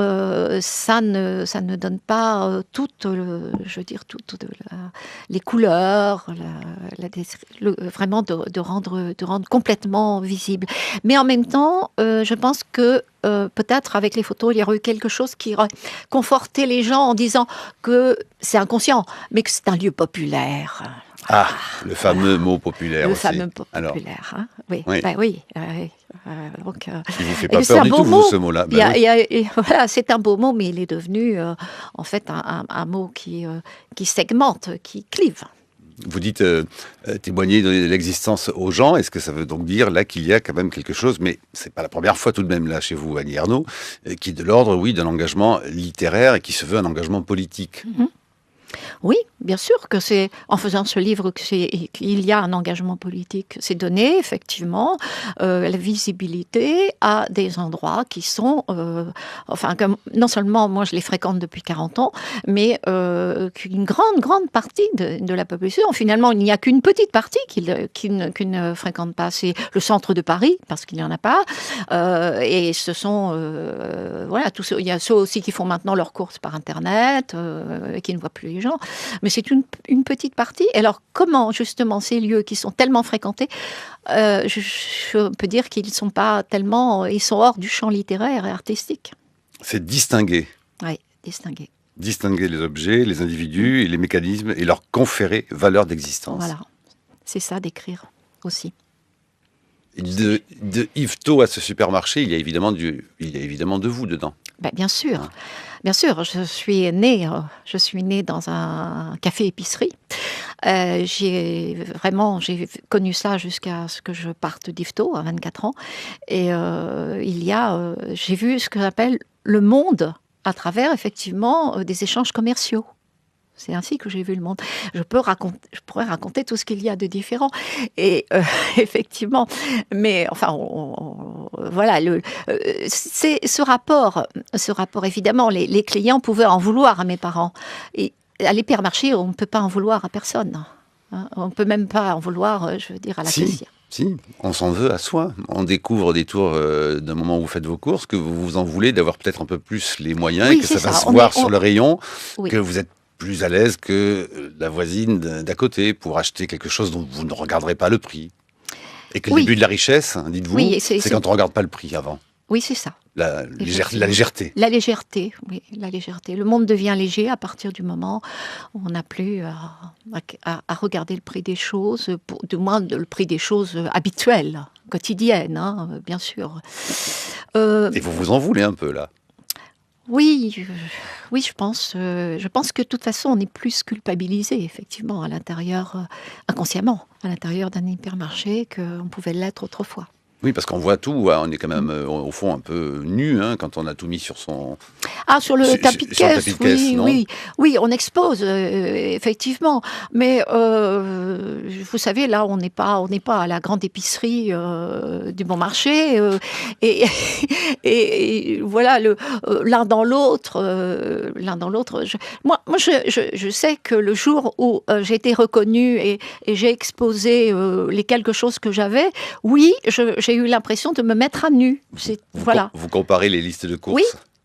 ça ne donne pas les couleurs, vraiment de rendre complètement visible. Mais en même temps, je pense que peut-être avec les photos, il y aurait eu quelque chose qui aurait conforté les gens en disant que c'est inconscient, mais que c'est un lieu populaire. Ah, le fameux mot populaire Le aussi. fameux mot Alors, populaire, hein. Oui, oui. ben oui. Donc, il vous fait pas peur du tout, vous, ce mot-là. Voilà, c'est un beau mot, mais il est devenu en fait un mot qui segmente, qui clive. Vous dites témoigner de l'existence aux gens. Est-ce que ça veut donc dire là qu'il y a quand même quelque chose, mais c'est pas la première fois tout de même là chez vous, Annie Ernaux, qui est de l'ordre, oui, d'un engagement littéraire et qui se veut un engagement politique. Mm-hmm. Oui, bien sûr que c'est en faisant ce livre qu'il y a un engagement politique. C'est donner effectivement la visibilité à des endroits qui sont, comme, non seulement moi je les fréquente depuis 40 ans, mais qu'une grande partie de la population, finalement il n'y a qu'une petite partie qui ne fréquente pas. C'est le centre de Paris, parce qu'il n'y en a pas, et ce sont, il y a ceux aussi qui font maintenant leurs courses par Internet, qui ne voient plus les gens. Mais c'est une petite partie. Alors, comment, justement, ces lieux qui sont tellement fréquentés, je peux dire qu'ils sont hors du champ littéraire et artistique. C'est distinguer. Oui, distinguer. Distinguer les objets, les individus et les mécanismes et leur conférer valeur d'existence. Voilà, c'est ça, d'écrire aussi. De Yvetot à ce supermarché, il y a évidemment de vous dedans. Ben, bien sûr. Hein. Bien sûr, je suis née dans un café-épicerie. J'ai connu ça jusqu'à ce que je parte d'Yvetot à 24 ans. Et j'ai vu ce que j'appelle le monde à travers, effectivement, des échanges commerciaux. C'est ainsi que j'ai vu le monde. Je pourrais raconter tout ce qu'il y a de différent. Et effectivement, mais enfin, voilà, c'est ce rapport, évidemment, les clients pouvaient en vouloir à mes parents. Et à l'hypermarché, on ne peut pas en vouloir à personne. Hein. On ne peut même pas en vouloir, je veux dire, à la caissière. Si, on s'en veut à soi. On découvre au détour d'un moment où vous faites vos courses que vous vous en voulez d'avoir peut-être un peu plus les moyens et que ça va se voir sur le rayon, que vous êtes plus à l'aise que la voisine d'à côté pour acheter quelque chose dont vous ne regarderez pas le prix. Et que le début de la richesse, dites-vous, c'est quand on ne regarde pas le prix avant. Oui, c'est ça. La légèreté. La légèreté, oui, la légèreté. Le monde devient léger à partir du moment où on n'a plus à regarder le prix des choses, du moins le prix des choses habituelles, quotidiennes, hein, bien sûr. Et vous vous en voulez un peu, là? Oui, je pense que de toute façon, on est plus culpabilisé, effectivement, à l'intérieur, inconsciemment, à l'intérieur d'un hypermarché qu'on pouvait l'être autrefois. Oui, parce qu'on voit tout, hein, on est quand même, au fond, un peu nu, hein, quand on a tout mis sur son... Ah, sur le tapis de caisse, non ? oui, on expose, effectivement. Mais, vous savez, là, on n'est pas à la grande épicerie du bon marché. Et voilà, l'un dans l'autre. Moi, je sais que le jour où j'ai été reconnue et j'ai exposé les quelque chose que j'avais, oui, j'ai eu l'impression de me mettre à nu. Vous comparez les listes de courses? Oui.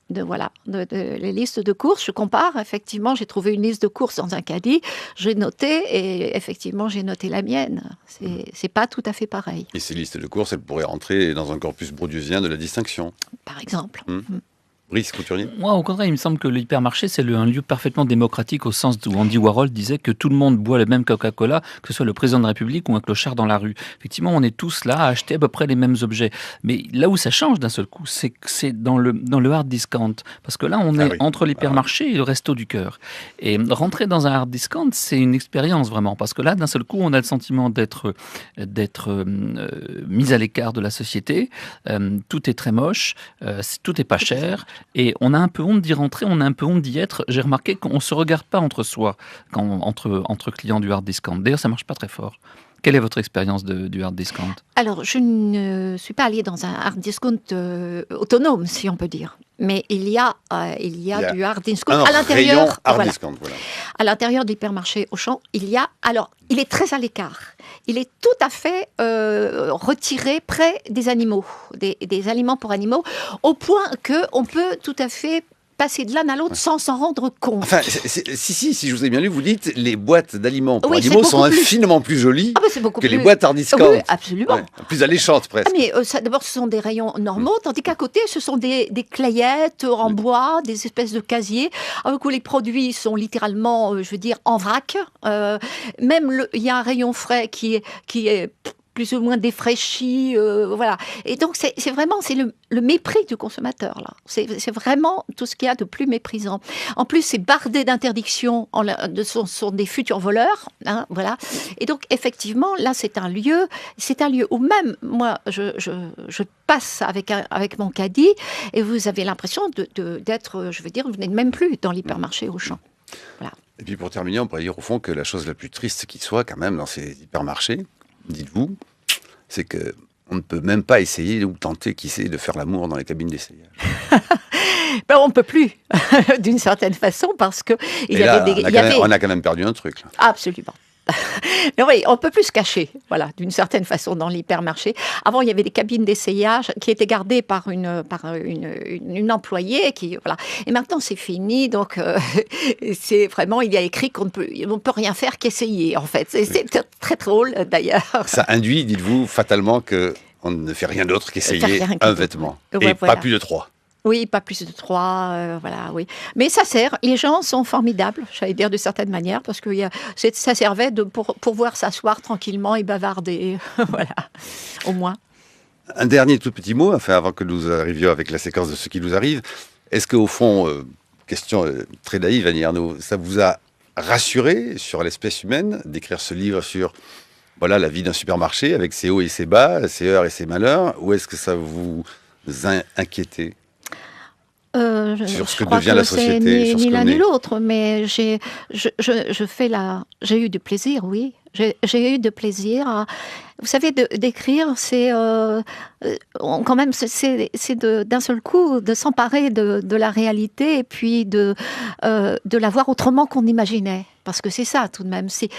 Les listes de courses, je compare. Effectivement, j'ai trouvé une liste de courses dans un caddie, j'ai noté et effectivement, j'ai noté la mienne. C'est pas tout à fait pareil. Et ces listes de courses, elles pourraient rentrer dans un corpus brodusien de la distinction. Par exemple. Brice Couturier? Moi, au contraire, il me semble que l'hypermarché, c'est un lieu parfaitement démocratique au sens où Andy Warhol disait que tout le monde boit le même Coca-Cola, que ce soit le président de la République ou un clochard dans la rue. Effectivement, on est tous là à acheter à peu près les mêmes objets. Mais là où ça change d'un seul coup, c'est que c'est dans le hard discount. Parce que là, on est entre l'hypermarché et le resto du cœur. Et rentrer dans un hard discount, c'est une expérience vraiment. Parce que là, d'un seul coup, on a le sentiment d'être mis à l'écart de la société. Tout est très moche, tout est pas cher. Et on a un peu honte d'y rentrer, on a un peu honte d'y être. J'ai remarqué qu'on ne se regarde pas entre soi, entre clients du hard discount. D'ailleurs, ça ne marche pas très fort. Quelle est votre expérience du hard discount? Alors, je ne suis pas allée dans un hard discount autonome, si on peut dire. Mais il y a du hard discount à l'intérieur. À l'intérieur de l'hypermarché Auchan, il est très à l'écart. Il est tout à fait retiré près des animaux, des aliments pour animaux, au point qu'on peut tout à fait passer de l'un à l'autre sans s'en rendre compte. Enfin, si je vous ai bien lu, vous dites les boîtes d'aliments pour animaux sont infiniment plus jolies que les boîtes hard discount. Oui, absolument. Ouais, plus alléchantes presque. Mais d'abord, ce sont des rayons normaux, tandis qu'à côté, ce sont des clayettes en bois, des espèces de casiers, où les produits sont littéralement, je veux dire, en vrac. Même il y a un rayon frais qui est plus ou moins défraîchi, voilà. Et donc, c'est vraiment le mépris du consommateur, là. C'est vraiment tout ce qu'il y a de plus méprisant. En plus, c'est bardé d'interdictions, sont des futurs voleurs, hein, voilà. Et donc, effectivement, là, c'est un lieu où même, moi, je passe avec mon caddie, et vous avez l'impression d'être, je veux dire, vous n'êtes même plus dans l'hypermarché Auchan. Voilà. Et puis, pour terminer, on pourrait dire, au fond, que la chose la plus triste qui soit, quand même, dans ces hypermarchés, dites-vous, c'est qu'on ne peut même pas essayer ou tenter, qui sait, de faire l'amour dans les cabines d'essayage. On ne peut plus, d'une certaine façon, parce que on a quand même perdu un truc. Là. Absolument. Mais oui, on ne peut plus se cacher, voilà, d'une certaine façon, dans l'hypermarché. Avant, il y avait des cabines d'essayage qui étaient gardées par une employée. Voilà. Et maintenant, c'est fini. Donc, c'est vraiment, il y a écrit qu'on ne peut rien faire qu'essayer, en fait. C'est très drôle, d'ailleurs. Ça induit, dites-vous, fatalement qu'on ne fait rien d'autre qu'essayer un vêtement. Et pas plus de 3. Oui, pas plus de 3, voilà, oui. Mais ça sert, les gens sont formidables, j'allais dire de certaine manière, parce que ça servait pour pouvoir s'asseoir tranquillement et bavarder, voilà, au moins. Un dernier tout petit mot, avant que nous arrivions avec la séquence de ce qui nous arrive. Est-ce qu'au fond, question très naïve, Annie Ernaux, ça vous a rassuré sur l'espèce humaine d'écrire ce livre sur la vie d'un supermarché avec ses hauts et ses bas, ses heures et ses malheurs, ou est-ce que ça vous a inquiété sur ce que devient la société, ni l'un ni l'autre, mais j'ai eu du plaisir, oui. J'ai eu de plaisir vous savez, d'écrire, c'est quand même, c'est d'un seul coup de s'emparer de la réalité et puis de la voir autrement qu'on imaginait. Parce que c'est ça, tout de même. C'est,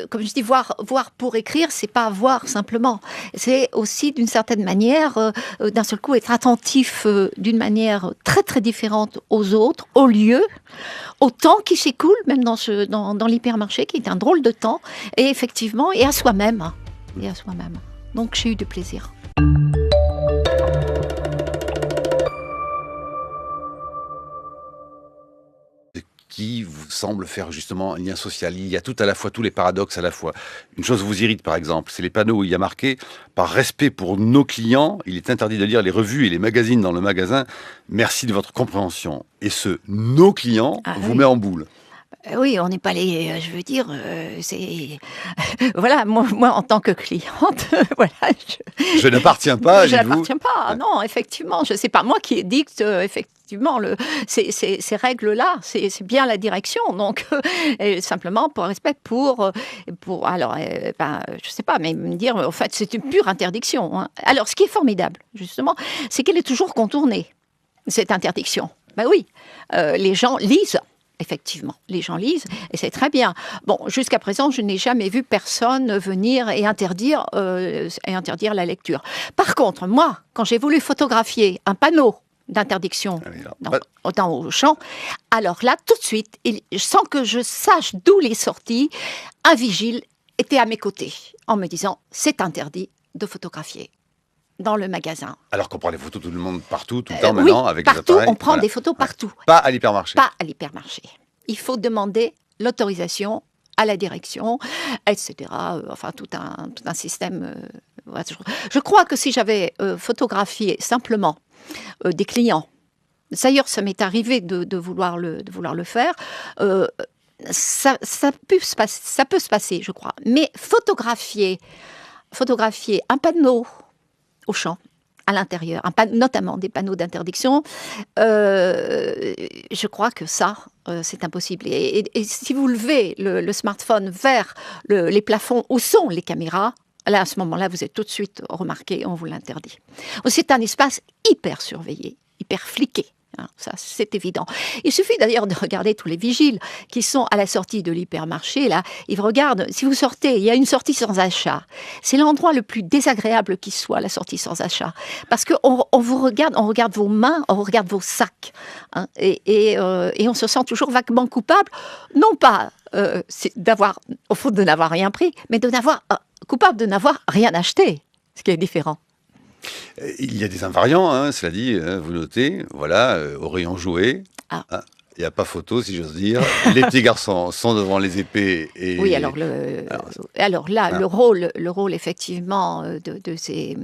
comme je dis, voir pour écrire, c'est pas voir simplement. C'est aussi, d'une certaine manière, d'un seul coup, être attentif d'une manière très, très différente aux autres, aux lieux, au temps qui s'écoule, même dans l'hypermarché, qui est un drôle de temps, et effectivement, et à soi-même. Donc, j'ai eu du plaisir. qui vous semble faire justement un lien social. Il y a tout à la fois, tous les paradoxes à la fois. Une chose vous irrite par exemple, c'est les panneaux où il y a marqué « Par respect pour nos clients, il est interdit de lire les revues et les magazines dans le magasin. Merci de votre compréhension. » Et ce « nos clients » vous met en boule. Oui, on n'est pas les. Je veux dire, c'est. Voilà, moi, en tant que cliente, voilà. Je n'appartiens pas, je dites-vous. n'appartiens pas, non, effectivement. Je sais pas moi qui dicte, effectivement, ces règles-là. C'est bien la direction. Donc, simplement, pour respect, alors, je sais pas, mais me dire, en fait, c'est une pure interdiction. Hein. Alors, ce qui est formidable, justement, c'est qu'elle est toujours contournée, cette interdiction. Ben oui, les gens lisent. Effectivement, les gens lisent et c'est très bien. Bon, jusqu'à présent, je n'ai jamais vu personne venir et interdire la lecture. Par contre, moi, quand j'ai voulu photographier un panneau d'interdiction dans Auchan, alors là, tout de suite, sans que je sache d'où les sorties, un vigile était à mes côtés en me disant « c'est interdit de photographier ». Dans le magasin. Alors qu'on prend des photos tout le monde partout, tout le temps maintenant, oui, avec partout, des appareils. On prend des photos partout. Pas à l'hypermarché. Pas à l'hypermarché. Il faut demander l'autorisation à la direction, etc. Enfin, tout un système. Je crois que si j'avais photographié simplement des clients, d'ailleurs, ça m'est arrivé de vouloir le faire, ça peut se passer, je crois. Mais photographier un panneau Auchan, à l'intérieur, notamment des panneaux d'interdiction, je crois que ça, c'est impossible. Et si vous levez le smartphone vers les plafonds où sont les caméras, là, à ce moment-là, vous êtes tout de suite remarqué, on vous l'interdit. C'est un espace hyper surveillé, hyper fliqué. Hein, ça, c'est évident. Il suffit d'ailleurs de regarder tous les vigiles qui sont à la sortie de l'hypermarché. Là, ils regardent. Si vous sortez, il y a une sortie sans achat. C'est l'endroit le plus désagréable qui soit, la sortie sans achat, parce que on vous regarde, on regarde vos mains, on regarde vos sacs, hein, et on se sent toujours vaguement coupable, non pas au fond de n'avoir rien pris, mais coupable de n'avoir rien acheté, ce qui est différent. Il y a des invariants, hein, cela dit, vous notez, voilà, au rayon jouet. Il n'y a pas photo, si j'ose dire. Les petits garçons sont devant les épées. Et... Oui, alors là, le rôle effectivement de ces,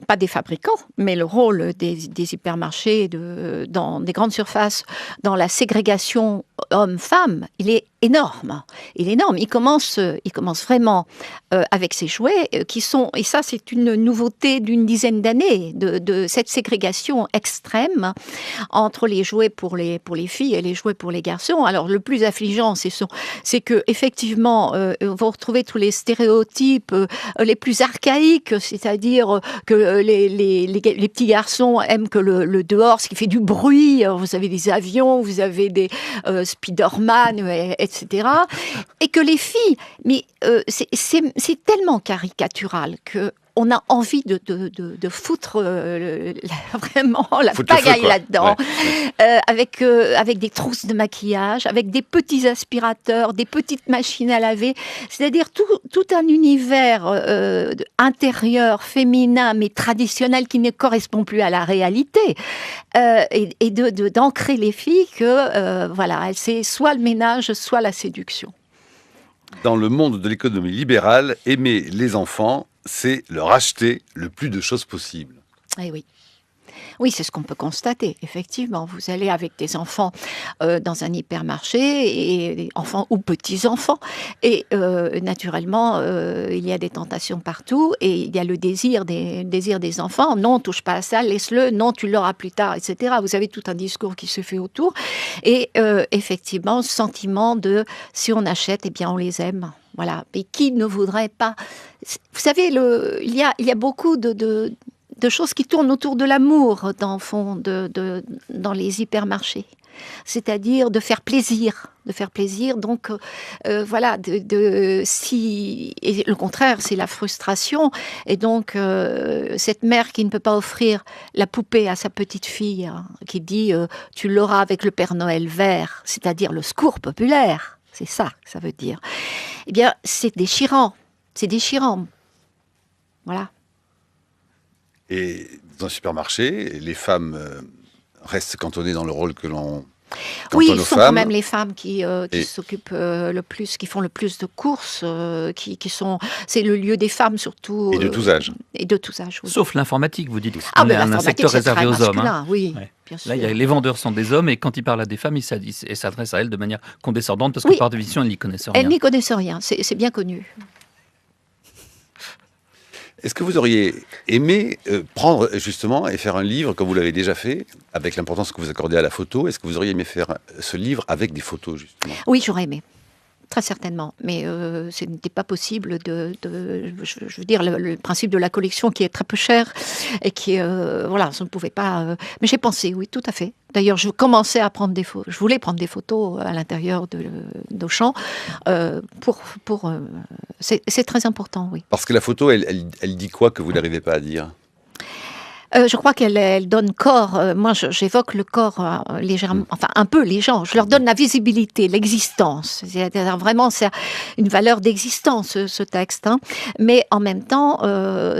pas des fabricants, mais le rôle des hypermarchés, dans des grandes surfaces, dans la ségrégation hommes-femmes, il est énorme. Il est énorme. Il commence vraiment avec ces jouets qui sont, et ça c'est une nouveauté d'une dizaine d'années, de cette ségrégation extrême entre les jouets pour les filles et les jouets pour les garçons. Alors le plus affligeant, c'est que effectivement, vous retrouvez tous les stéréotypes les plus archaïques, c'est-à-dire que les petits garçons aiment que le dehors, ce qui fait du bruit. Vous avez des avions, vous avez des Spider-Man, etc. Et que les filles, mais c'est tellement caricatural que on a envie de foutre vraiment la pagaille là-dedans, avec des trousses de maquillage, avec des petits aspirateurs, des petites machines à laver, c'est-à-dire tout un univers intérieur, féminin, mais traditionnel qui ne correspond plus à la réalité, et d'ancrer les filles que, voilà, c'est soit le ménage, soit la séduction. Dans le monde de l'économie libérale, aimer les enfants, c'est leur acheter le plus de choses possible. Eh oui. Oui, c'est ce qu'on peut constater, effectivement. Vous allez avec des enfants dans un hypermarché, et enfants ou petits-enfants, et naturellement, il y a des tentations partout, et il y a le désir des enfants. Non, touche pas à ça, laisse-le, non, tu l'auras plus tard, etc. Vous avez tout un discours qui se fait autour, et effectivement, ce sentiment de si on achète, eh bien on les aime. Voilà. Et qui ne voudrait pas... Vous savez, il y a beaucoup de choses qui tournent autour de l'amour, dans les hypermarchés. C'est-à-dire de faire plaisir. Donc, voilà, si... Et le contraire, c'est la frustration. Et donc, cette mère qui ne peut pas offrir la poupée à sa petite fille, hein, qui dit « tu l'auras avec le Père Noël vert », c'est-à-dire le secours populaire. C'est ça que ça veut dire. Eh bien, c'est déchirant. C'est déchirant. Voilà. Et dans un supermarché, les femmes restent cantonnées dans le rôle que l'on Oui, Quant à ce nos sont quand femmes, même les femmes qui Et- s'occupent le plus, qui font le plus de courses, qui sont. C'est le lieu des femmes surtout. et de tous âges. Et de tous âges, oui. Sauf l'informatique, vous dites. Ah, On mais est un l'informatique, secteur c'est réservé très aux hommes. masculin, oui, Ouais. bien sûr. Là, les vendeurs sont des hommes et quand ils parlent à des femmes, ils s'adressent à elles de manière condescendante parce Oui. que par définition, elles n'y connaissent rien. Elles n'y connaissent rien, c'est bien connu. Est-ce que vous auriez aimé prendre justement et faire un livre comme vous l'avez déjà fait, avec l'importance que vous accordez à la photo? Est-ce que vous auriez aimé faire ce livre avec des photos justement? Oui, j'aurais aimé. Très certainement, mais ce n'était pas possible je veux dire, le principe de la collection qui est très peu cher et qui, voilà, on ne pouvait pas... mais j'ai pensé, oui, tout à fait. D'ailleurs, je commençais à prendre des photos, je voulais prendre des photos à l'intérieur d'Auchan c'est très important, oui. Parce que la photo, elle dit quoi que vous n'arrivez pas à dire? Je crois qu'elle donne corps. Moi, j'évoque le corps légèrement, enfin un peu les gens. Je leur donne la visibilité, l'existence. C'est-à-dire vraiment, c'est une valeur d'existence ce texte. Hein. Mais en même temps,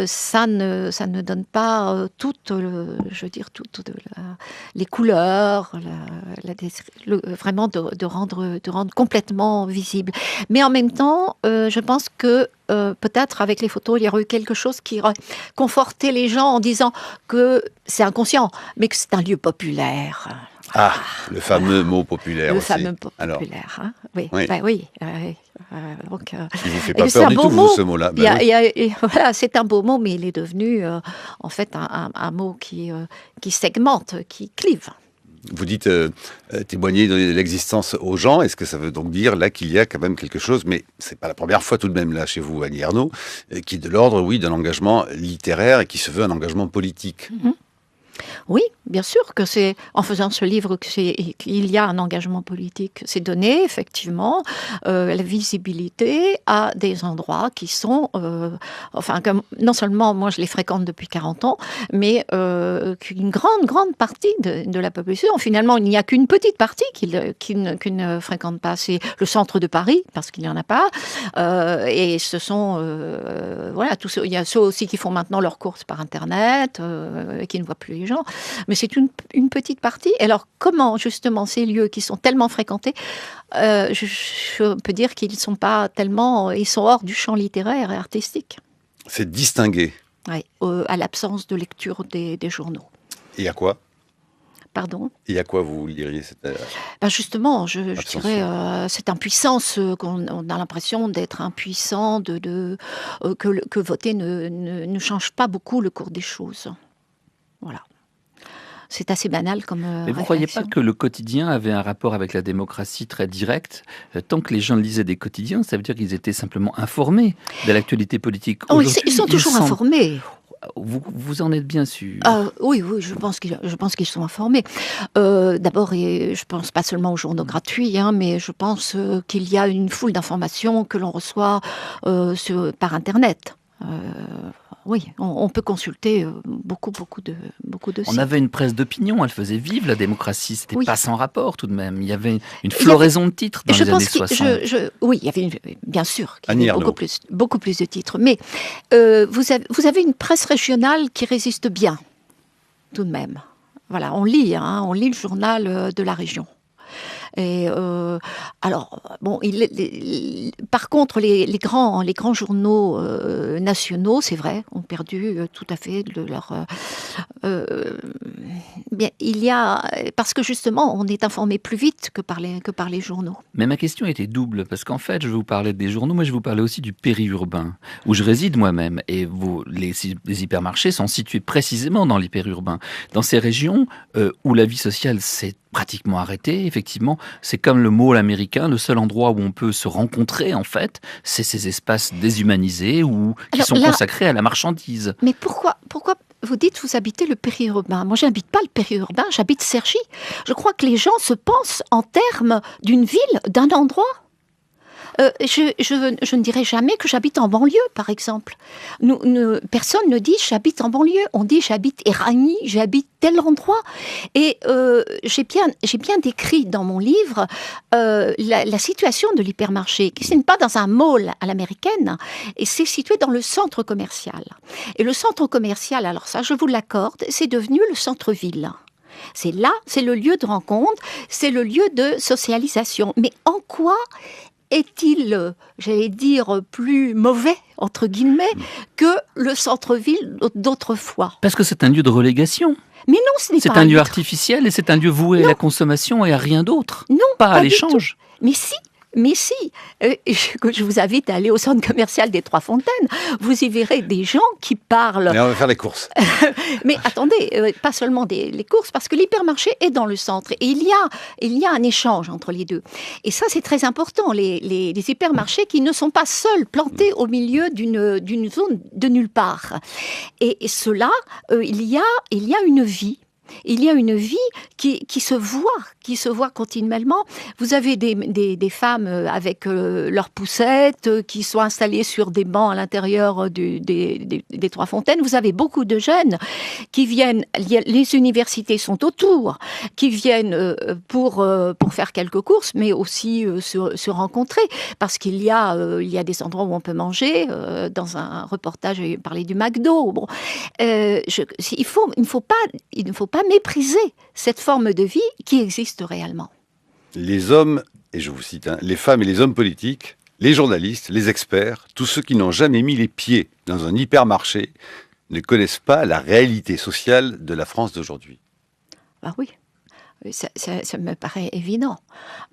ça ne donne pas les couleurs, vraiment de rendre complètement visible. Mais en même temps, je pense que peut-être avec les photos, il y aurait eu quelque chose qui aurait conforté les gens en disant que c'est inconscient, mais que c'est un lieu populaire. Ah, le fameux mot populaire Le aussi. fameux mot Alors, populaire, hein. Oui, oui. bah oui. Donc, il vous fait et pas c'est peur un du beau tout, vous, mot. ce mot-là? Il y a- et voilà, c'est un beau mot, mais il est devenu en fait un mot qui segmente, qui clive. Vous dites témoigner de l'existence aux gens. Est-ce que ça veut donc dire là qu'il y a quand même quelque chose, mais c'est pas la première fois tout de même là chez vous, Annie Ernaux, qui est de l'ordre, oui, d'un engagement littéraire et qui se veut un engagement politique. Oui, bien sûr que c'est en faisant ce livre qu'il y a un engagement politique. C'est donner effectivement la visibilité à des endroits qui sont, comme, non seulement moi je les fréquente depuis 40 ans, mais qu'une grande partie de la population, finalement il n'y a qu'une petite partie qui ne fréquente pas. C'est le centre de Paris, parce qu'il n'y en a pas, et ce sont, il y a ceux aussi qui font maintenant leurs courses par Internet, et qui ne voient plus les gens. Mais c'est une petite partie. Et alors, comment, justement, ces lieux qui sont tellement fréquentés, je peux dire qu'ils sont pas tellement... Ils sont hors du champ littéraire et artistique. C'est distingué. Oui, à l'absence de lecture des journaux. Et à quoi? Pardon? Et à quoi vous liriez cette... Justement, je dirais cette impuissance qu'on a l'impression d'être impuissant, que voter ne change pas beaucoup le cours des choses. Voilà. C'est assez banal comme Mais vous ne croyez pas que le quotidien avait un rapport avec la démocratie très direct? Tant que les gens lisaient des quotidiens, ça veut dire qu'ils étaient simplement informés de l'actualité politique. Ils sont toujours informés. Vous en êtes bien sûr? Oui, je pense qu'ils sont informés. D'abord, et je pense pas seulement aux journaux gratuits, mais je pense qu'il y a une foule d'informations que l'on reçoit par Internet. Oui, on peut consulter beaucoup de sites. On avait une presse d'opinion, elle faisait vivre la démocratie, c'était pas sans rapport tout de même. Il y avait une floraison de titres dans les années 60. Oui, il y avait bien sûr qu'il y avait beaucoup plus de titres, mais vous avez une presse régionale qui résiste bien, tout de même. Voilà, on lit le journal de la région. Et par contre, les grands journaux nationaux, c'est vrai, ont perdu tout à fait de leur. Parce que justement, on est informé plus vite que par les journaux. Mais ma question était double, parce qu'en fait, je vous parlais des journaux, mais je vous parlais aussi du périurbain, où je réside moi-même. Et les hypermarchés sont situés précisément dans l'hyperurbain, dans ces régions où la vie sociale s'est pratiquement arrêté. Effectivement, c'est comme le mall américain, le seul endroit où on peut se rencontrer, en fait, c'est ces espaces déshumanisés qui sont consacrés à la marchandise. Mais pourquoi vous dites vous habitez le périurbain? Moi, j'habite pas le périurbain, j'habite Cergy. Je crois que les gens se pensent en termes d'une ville, d'un endroit. Je ne dirais jamais que j'habite en banlieue, par exemple. Personne ne dit j'habite en banlieue. On dit j'habite Éragny, j'habite tel endroit. Et j'ai bien décrit dans mon livre la situation de l'hypermarché, qui n'est pas dans un mall à l'américaine, et c'est situé dans le centre commercial. Et le centre commercial, alors ça, je vous l'accorde, c'est devenu le centre-ville. C'est là, c'est le lieu de rencontre, c'est le lieu de socialisation. Mais en quoi est-il, j'allais dire, plus mauvais, entre guillemets, que le centre-ville d'autrefois? Parce que c'est un lieu de relégation. Mais non, ce n'est pas C'est un lieu artificiel et c'est un lieu voué à la consommation et à rien d'autre. Non, pas à du l'échange. tout. Mais si, je vous invite à aller au centre commercial des Trois Fontaines. Vous y verrez des gens qui parlent. Mais on va faire les courses. Mais attendez, pas seulement les courses, parce que l'hypermarché est dans le centre. Et il y a un échange entre les deux. Et ça, c'est très important. Les hypermarchés qui ne sont pas seuls, plantés au milieu d'une zone de nulle part. Et cela, il y a une vie. Il y a une vie qui se voit continuellement. Vous avez des femmes avec leurs poussettes qui sont installées sur des bancs à l'intérieur des Trois Fontaines. Vous avez beaucoup de jeunes qui viennent, les universités sont autour, qui viennent pour faire quelques courses, mais aussi se rencontrer, parce qu'il y a des endroits où on peut manger. Dans un reportage, j'ai parlé du McDo. Bon, il ne faut pas mépriser cette forme de vie qui existe réellement. Les hommes, et je vous cite, les femmes et les hommes politiques, les journalistes, les experts, tous ceux qui n'ont jamais mis les pieds dans un hypermarché ne connaissent pas la réalité sociale de la France d'aujourd'hui. Ah oui, ça me paraît évident.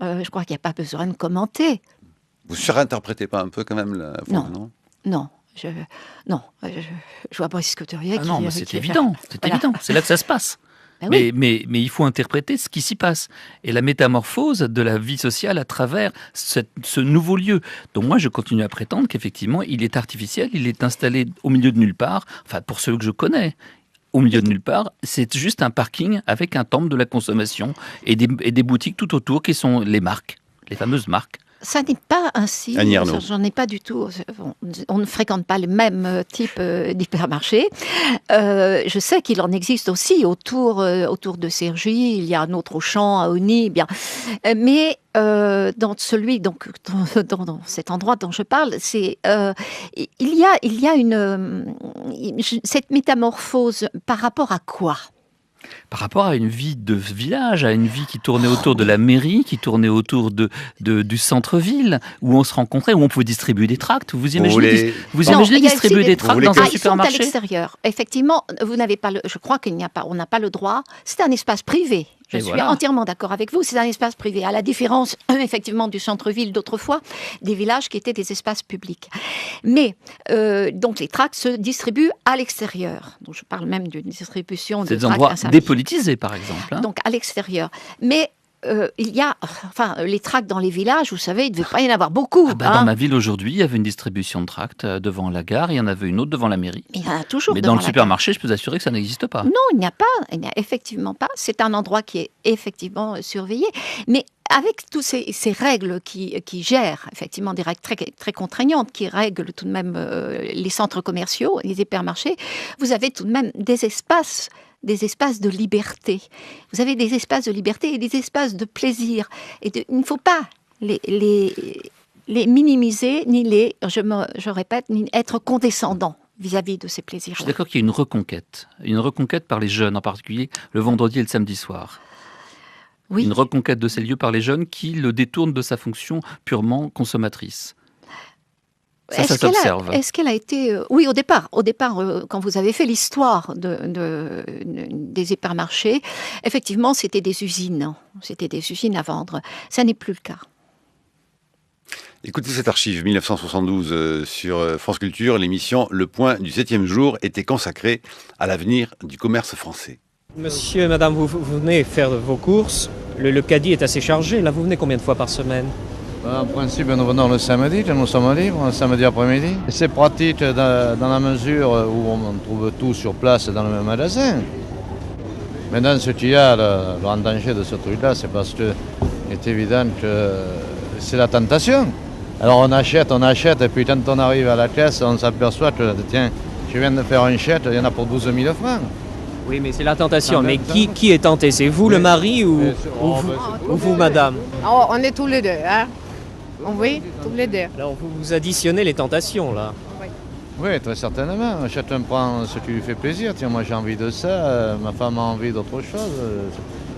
Je crois qu'il n'y a pas besoin de commenter. Vous surinterprétez pas un peu quand même Non. Je vois Brice Couturier qui... Non, mais c'est évident, évident. C'est là que ça se passe. Ah oui. Mais il faut interpréter ce qui s'y passe. Et la métamorphose de la vie sociale à travers ce nouveau lieu. Donc moi, je continue à prétendre qu'effectivement, il est artificiel, il est installé au milieu de nulle part. Enfin, pour ceux que je connais, au milieu de nulle part, c'est juste un parking avec un temple de la consommation et des boutiques tout autour qui sont les marques, les fameuses marques. Ça n'est pas ainsi. J'en ai pas du tout. On ne fréquente pas le même type d'hypermarché. Je sais qu'il en existe aussi autour de Cergy. Il y a un autre Auchan à Osny, bien. Mais dans celui, donc dans cet endroit dont je parle, il y a cette métamorphose par rapport à quoi? Par rapport à une vie de village, à une vie qui tournait autour de la mairie, qui tournait autour du centre-ville, où on se rencontrait, où on pouvait distribuer des tracts. Vous imaginez distribuer des tracts dans un supermarché? Ils sont à l'extérieur. Effectivement, vous n'avez pas je crois on n'a pas le droit. C'est un espace privé. Je suis entièrement d'accord avec vous. C'est un espace privé, à la différence, effectivement, du centre-ville d'autrefois, des villages qui étaient des espaces publics. Mais, donc, les tracts se distribuent à l'extérieur. Donc, je parle même d'une distribution de tracts. C'est des endroits dépolitisés, par exemple. Donc, à l'extérieur. Mais, il y a, les tracts dans les villages, vous savez, il ne devait pas y en avoir beaucoup. Dans ma ville aujourd'hui, il y avait une distribution de tracts devant la gare, il y en avait une autre devant la mairie. Il y en a toujours. Mais dans le supermarché, je peux vous assurer que ça n'existe pas. Non, il n'y a effectivement pas. C'est un endroit qui est effectivement surveillé. Mais avec toutes ces règles qui gèrent, effectivement, des règles très, très contraignantes, qui règlent tout de même les centres commerciaux, les hypermarchés, vous avez tout de même des espaces de liberté. Vous avez des espaces de liberté et des espaces de plaisir. Et il ne faut pas les minimiser, ni je répète, ni être condescendant vis-à-vis de ces plaisirs. Je suis d'accord qu'il y a une reconquête par les jeunes, en particulier le vendredi et le samedi soir. Oui. Une reconquête de ces lieux par les jeunes qui le détournent de sa fonction purement consommatrice. Ça s'observe. Est-ce qu'elle a été... Oui, au départ, quand vous avez fait l'histoire des hypermarchés, effectivement, c'était des usines. C'était des usines à vendre. Ça n'est plus le cas. Écoutez cette archive 1972 sur France Culture. L'émission Le Point du 7e jour était consacrée à l'avenir du commerce français. Monsieur et madame, vous venez faire vos courses. Le caddie est assez chargé. Là, vous venez combien de fois par semaine ? En principe, nous venons le samedi, nous sommes libres, un samedi après-midi. C'est pratique dans la mesure où on trouve tout sur place dans le même magasin. Maintenant, ce qu'il y a, le grand danger de ce truc-là, c'est parce que c'est évident que c'est la tentation. Alors on achète, et puis quand on arrive à la caisse, on s'aperçoit que, tiens, je viens de faire un chèque, il y en a pour 12 000 francs. Oui, mais c'est la tentation. Mais qui est tenté? C'est vous, le mari, ou vous, madame? Oh, on est tous les deux, hein? Oui, tous les deux. Alors vous additionnez les tentations, là. Oui. Oui, très certainement. Chacun prend ce qui lui fait plaisir. Tiens, moi j'ai envie de ça, ma femme a envie d'autre chose.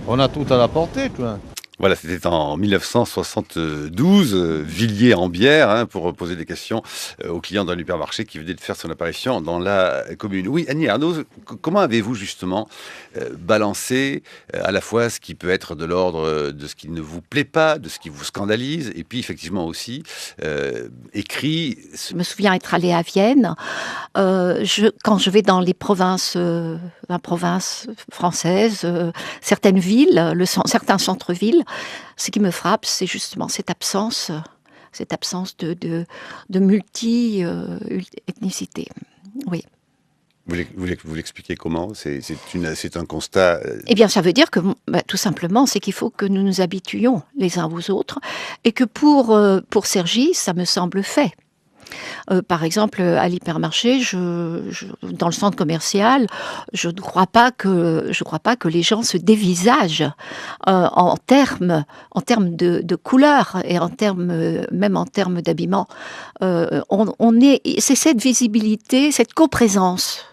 On a tout à la portée, quoi. Voilà, c'était en 1972, Villiers-en-Bière, hein, pour poser des questions aux clients d'un hypermarché qui venait de faire son apparition dans la commune. Oui, Annie Ernaux, comment avez-vous justement balancé à la fois ce qui peut être de l'ordre de ce qui ne vous plaît pas, de ce qui vous scandalise, et puis effectivement aussi écrit... Je me souviens être allée à Vienne. Quand je vais dans les provinces, la province française, certaines villes, certains centres-villes, ce qui me frappe, c'est justement cette absence de multi-ethnicité. Oui. Vous l'expliquez comment? C'est un constat... Eh bien, ça veut dire que, tout simplement, c'est qu'il faut que nous nous habituions les uns aux autres, et que pour Cergy, ça me semble fait. Par exemple, à l'hypermarché, dans le centre commercial, je ne crois pas que les gens se dévisagent en termes de couleurs et même en termes d'habillement. C'est cette visibilité, cette coprésence.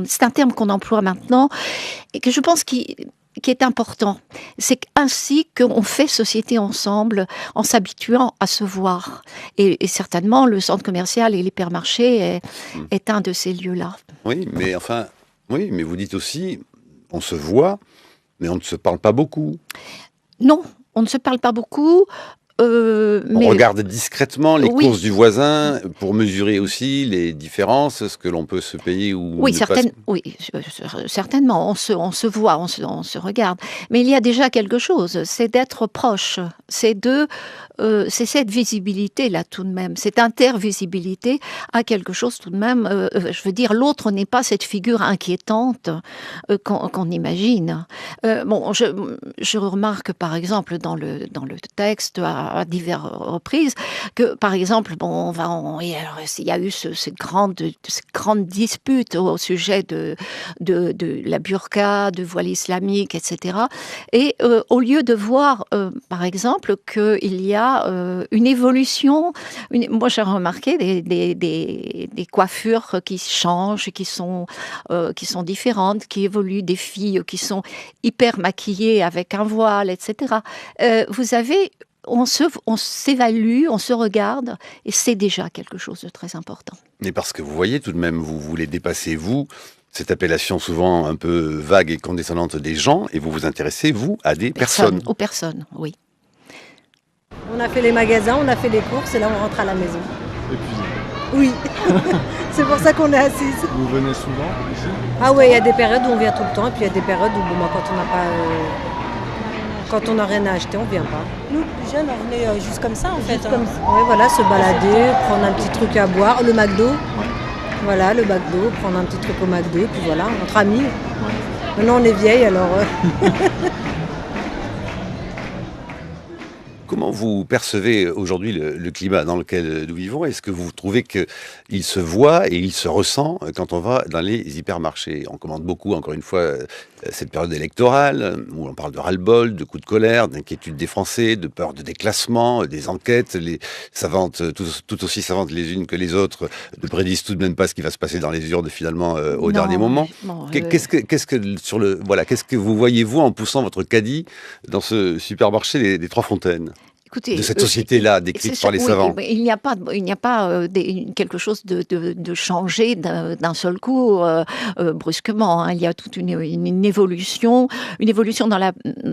C'est un terme qu'on emploie maintenant et que je pense qui est important. C'est ainsi qu'on fait société ensemble, en s'habituant à se voir. Et certainement, le centre commercial et l'hypermarché est un de ces lieux-là. Oui, mais vous dites aussi, on se voit, mais on ne se parle pas beaucoup. Non, on ne se parle pas beaucoup. On regarde discrètement les courses du voisin pour mesurer aussi les différences, ce que l'on peut se payer ou oui, certainement. On se voit, on se regarde. Mais il y a déjà quelque chose, c'est d'être proche. C'est cette visibilité-là tout de même. Cette intervisibilité a quelque chose tout de même. Je veux dire, l'autre n'est pas cette figure inquiétante qu'on imagine. Je remarque par exemple dans le texte à diverses reprises que par exemple il y a eu cette grande dispute au sujet de la burqa, de voile islamique, etc. Et au lieu de voir par exemple qu'il y a une évolution, moi j'ai remarqué des coiffures qui changent, qui sont différentes, qui évoluent, des filles qui sont hyper maquillées avec un voile, etc. Vous avez on s'évalue, on se regarde, et c'est déjà quelque chose de très important. Mais parce que vous voyez tout de même, vous voulez dépasser, cette appellation souvent un peu vague et condescendante des gens, et vous vous intéressez, vous, à des personnes. Aux personnes, oui. On a fait les magasins, on a fait les courses, et là on rentre à la maison. Épuisé. Oui, c'est pour ça qu'on est assises. Vous venez souvent ici? Ah oui, il y a des périodes où on vient tout le temps, et puis il y a des périodes où, quand on n'a rien à acheter, on ne vient pas. Nous, plus jeunes, on venait juste comme ça, en fait. Oui, voilà, se balader, prendre un petit truc à boire, le McDo. Voilà, le McDo, prendre un petit truc au McDo, puis voilà, entre amis. Maintenant, on est vieilles, alors... Comment vous percevez aujourd'hui le climat dans lequel nous vivons? Est-ce que vous trouvez qu'il se voit et il se ressent quand on va dans les hypermarchés? On commande beaucoup, encore une fois, cette période électorale, où on parle de ras-le-bol, de coups de colère, d'inquiétude des Français, de peur de déclassement, des enquêtes, les savantes, tout aussi savantes les unes que les autres, ne prédisent tout de même pas ce qui va se passer dans les urnes finalement au dernier moment. Qu'est-ce que vous voyez, vous, en poussant votre caddie dans ce supermarché des Trois Fontaines? Écoutez, de cette société-là décrite par les savants. Il n'y a pas quelque chose de changé d'un seul coup brusquement. Hein. Il y a toute une évolution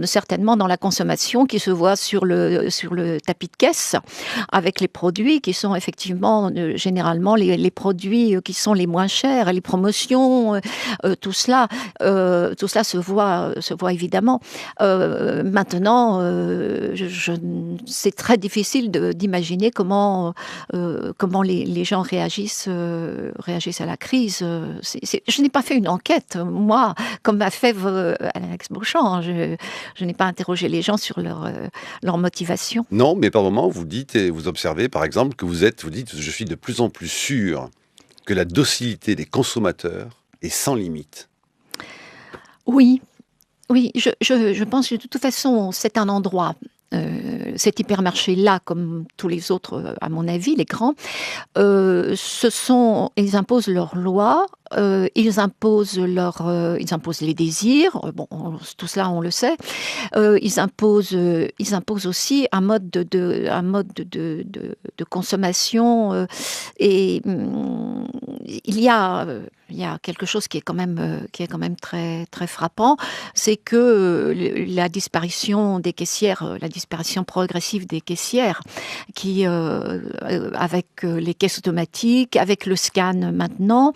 certainement dans la consommation qui se voit sur le tapis de caisse avec les produits qui sont effectivement généralement les produits qui sont les moins chers, les promotions, tout cela se voit évidemment. Maintenant, c'est très difficile d'imaginer comment les gens réagissent à la crise. Je n'ai pas fait une enquête, moi, comme a fait Alex Beauchamp. Je n'ai pas interrogé les gens sur leur motivation. Non, mais par moment, vous dites et vous observez, par exemple, que vous dites, je suis de plus en plus sûr que la docilité des consommateurs est sans limite. Oui, je pense que de toute façon, c'est un endroit cet hypermarché-là, comme tous les autres, à mon avis, les grands, ils imposent leurs lois, ils imposent les désirs. Bon, tout cela, on le sait. Ils imposent aussi un mode de consommation. Et il y a quelque chose qui est quand même très très frappant, c'est que la disparition des caissières, la disparition progressive des caissières, qui avec les caisses automatiques, avec le scan maintenant,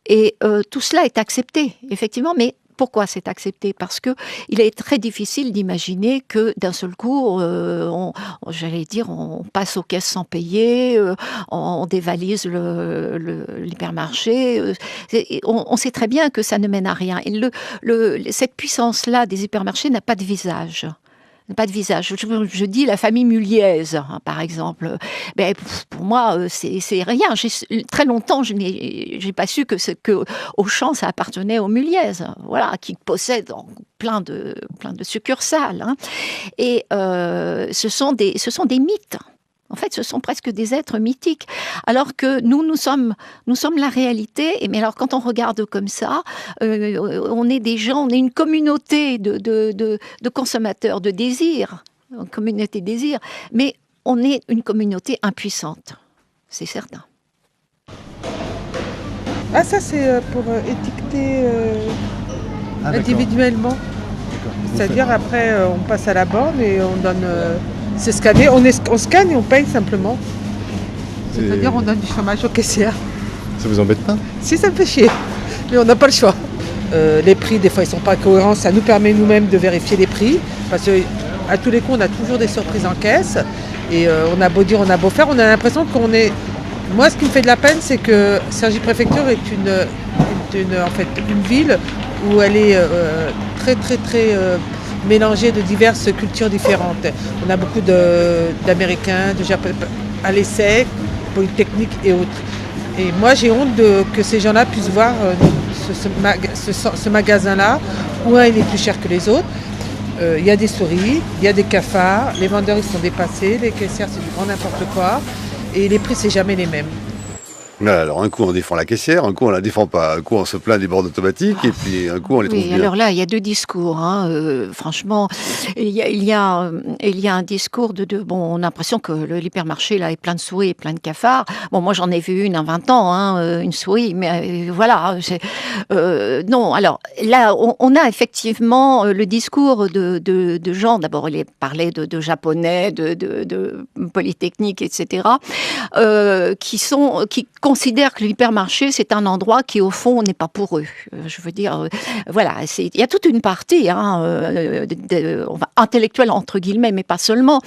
et tout cela est accepté, effectivement, mais pourquoi c'est accepté? Parce que il est très difficile d'imaginer que d'un seul coup, on passe aux caisses sans payer, on dévalise l'hypermarché. On sait très bien que ça ne mène à rien. Et cette puissance-là des hypermarchés n'a pas de visage. Pas de visage. Je dis la famille Muliez, hein, par exemple. Ben, pour moi, c'est rien. Très longtemps, je n'ai pas su que Auchan, ça appartenait aux Muliez, voilà, qui possèdent plein de succursales. Hein. Et ce sont des mythes. En fait, ce sont presque des êtres mythiques. Alors que nous sommes la réalité. Mais alors, quand on regarde comme ça, on est des gens, on est une communauté de consommateurs de désirs, une communauté de désirs, mais on est une communauté impuissante, c'est certain. Ah, ça, c'est pour étiqueter individuellement. C'est-à-dire, après, on passe à la borne et on donne... c'est scanné, on scanne et on paye simplement. C'est-à-dire on donne du chômage aux caissières. Ça vous embête pas? Si, ça me fait chier, mais on n'a pas le choix. Les prix, des fois, ils sont pas cohérents. Ça nous permet nous-mêmes de vérifier les prix. Parce qu'à tous les coups, on a toujours des surprises en caisse. Et on a beau dire, on a beau faire, on a l'impression qu'on est... Moi, ce qui me fait de la peine, c'est que Cergy-Préfecture est en fait, une ville où elle est très, très, très... mélangé de diverses cultures différentes. On a beaucoup d'Américains, de Japonais, à l'ESSEC, Polytechnique et autres. Et moi, j'ai honte que ces gens-là puissent voir ce magasin-là, où il est plus cher que les autres. Il y a des souris, il y a des cafards, les vendeurs ils sont dépassés, les caissières c'est du grand n'importe quoi, et les prix c'est jamais les mêmes. Alors, un coup, on défend la caissière, un coup, on la défend pas. Un coup, on se plaint des bornes automatiques, et puis un coup, on les trouve bien. Alors là, il y a deux discours. Hein. Franchement, il y a un discours bon, on a l'impression que l'hypermarché, là, est plein de souris et plein de cafards. Bon, moi, j'en ai vu une à 20 ans, hein, une souris, mais voilà. Non, alors, là, on a effectivement le discours de gens, d'abord, il parlait de Japonais, de Polytechnique, etc., qui considèrent que l'hypermarché, c'est un endroit qui, au fond, n'est pas pour eux. Je veux dire, voilà, il y a toute une partie, intellectuelle, entre guillemets, mais pas seulement,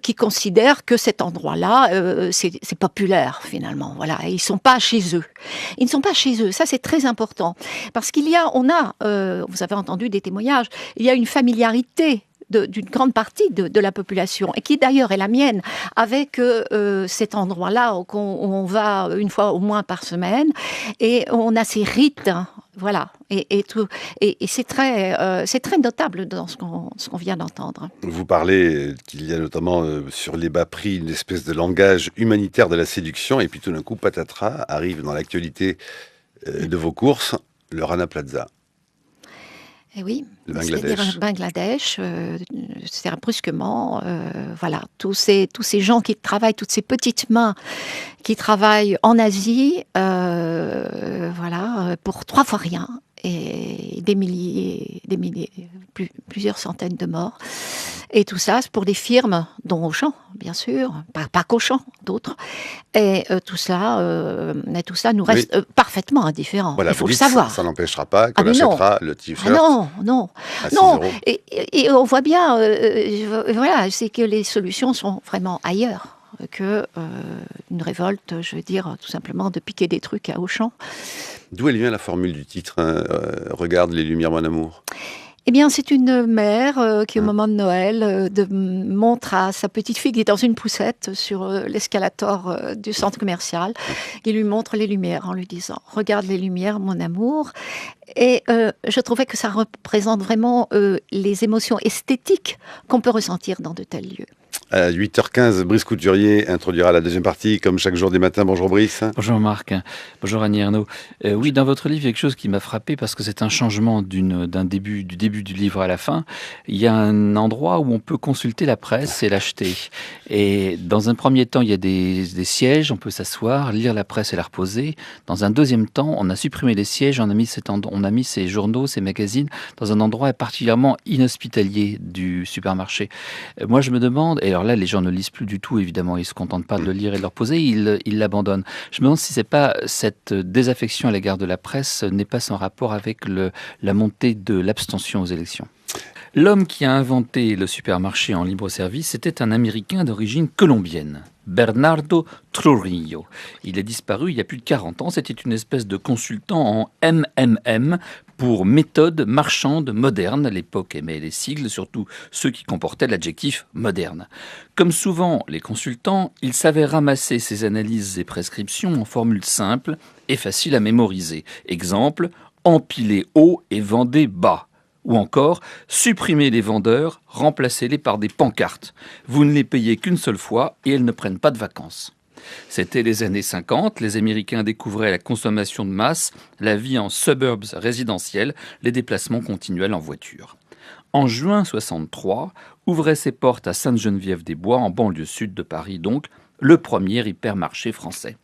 qui considèrent que cet endroit-là, c'est populaire, finalement. Voilà, et ils ne sont pas chez eux. Ils ne sont pas chez eux. Ça, c'est très important. Parce vous avez entendu des témoignages, il y a une familiarité d'une grande partie de la population, et qui d'ailleurs est la mienne, avec cet endroit-là où on va une fois au moins par semaine, et on a ces rites, hein, voilà, et c'est très notable dans ce qu'on vient d'entendre. Vous parlez qu'il y a notamment sur les bas prix une espèce de langage humanitaire de la séduction, et puis tout d'un coup, patatras, arrive dans l'actualité de vos courses, le Rana Plaza. Et oui, c'est-à-dire le Bangladesh, c'est brusquement, voilà, tous ces gens qui travaillent, toutes ces petites mains qui travaillent en Asie, voilà, pour 3 fois rien, et des milliers, plusieurs centaines de morts. Et tout ça, c'est pour des firmes, dont Auchan, bien sûr, pas qu'Auchan, d'autres. Et tout ça nous reste parfaitement indifférent. Voilà, il faut le savoir. Ça n'empêchera pas qu'on achètera le t-shirt. Non. Et on voit bien, voilà, c'est que les solutions sont vraiment ailleurs que une révolte, je veux dire, tout simplement de piquer des trucs à Auchan. D'où elle vient la formule du titre, Regarde les lumières, mon amour? Eh bien, c'est une mère qui, au moment de Noël, montre à sa petite fille qui est dans une poussette sur l'escalator du centre commercial. Il lui montre les lumières en lui disant « Regarde les lumières, mon amour ». Et je trouvais que ça représente vraiment les émotions esthétiques qu'on peut ressentir dans de tels lieux. À 8h15, Brice Couturier introduira la deuxième partie, comme chaque jour des matins. Bonjour Brice. Bonjour Marc. Bonjour Annie Ernaux. Oui, dans votre livre, il y a quelque chose qui m'a frappé parce que c'est un changement du début du livre à la fin. Il y a un endroit où on peut consulter la presse et l'acheter. Et dans un premier temps, il y a des sièges, on peut s'asseoir, lire la presse et la reposer. Dans un deuxième temps, on a supprimé les sièges, on a mis ces journaux, ces magazines dans un endroit particulièrement inhospitalier du supermarché. Moi, je me demande, et alors là, les gens ne lisent plus du tout, évidemment, ils ne se contentent pas de le lire et de le reposer, ils l'abandonnent. Je me demande si c'est pas cette désaffection à l'égard de la presse n'est pas sans rapport avec la montée de l'abstention aux élections. L'homme qui a inventé le supermarché en libre-service était un Américain d'origine colombienne, Bernardo Trujillo. Il est disparu il y a plus de 40 ans. C'était une espèce de consultant en MMM pour méthode marchande moderne. L'époque aimait les sigles, surtout ceux qui comportaient l'adjectif moderne. Comme souvent les consultants, il savait ramasser ses analyses et prescriptions en formules simples et faciles à mémoriser. Exemple, empilez haut et vendez bas. Ou encore, supprimer les vendeurs, remplacez-les par des pancartes. Vous ne les payez qu'une seule fois et elles ne prennent pas de vacances. C'était les années 50, les Américains découvraient la consommation de masse, la vie en suburbs résidentiels, les déplacements continuels en voiture. En juin 63, ouvrait ses portes à Sainte-Geneviève-des-Bois, en banlieue sud de Paris donc, le premier hypermarché français.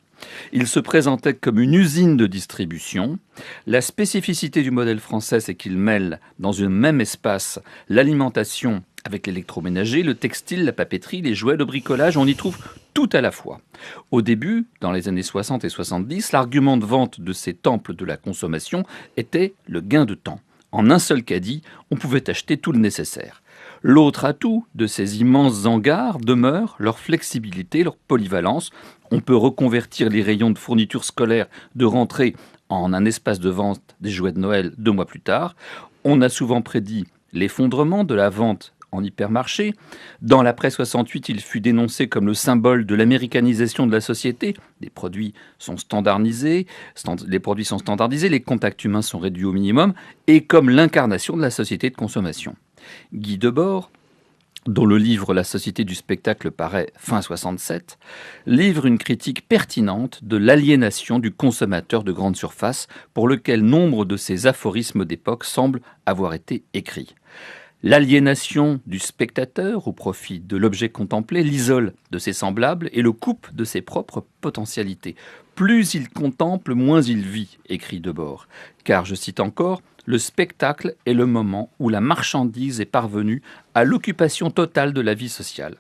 Il se présentait comme une usine de distribution. La spécificité du modèle français, c'est qu'il mêle dans un même espace l'alimentation avec l'électroménager, le textile, la papeterie, les jouets, le bricolage. On y trouve tout à la fois. Au début, dans les années 60 et 70, l'argument de vente de ces temples de la consommation était le gain de temps. En un seul caddie, on pouvait acheter tout le nécessaire. L'autre atout de ces immenses hangars demeure leur flexibilité, leur polyvalence. On peut reconvertir les rayons de fournitures scolaires de rentrée en un espace de vente des jouets de Noël 2 mois plus tard. On a souvent prédit l'effondrement de la vente en hypermarché. Dans l'après 68, il fut dénoncé comme le symbole de l'américanisation de la société. Les produits sont standardisés, les contacts humains sont réduits au minimum, et comme l'incarnation de la société de consommation. Guy Debord, dont le livre La Société du spectacle paraît fin 67, livre une critique pertinente de l'aliénation du consommateur de grande surface, pour lequel nombre de ces aphorismes d'époque semblent avoir été écrits. L'aliénation du spectateur au profit de l'objet contemplé l'isole de ses semblables et le coupe de ses propres potentialités. Plus il contemple, moins il vit, écrit Debord. Car, je cite encore, le spectacle est le moment où la marchandise est parvenue à l'occupation totale de la vie sociale.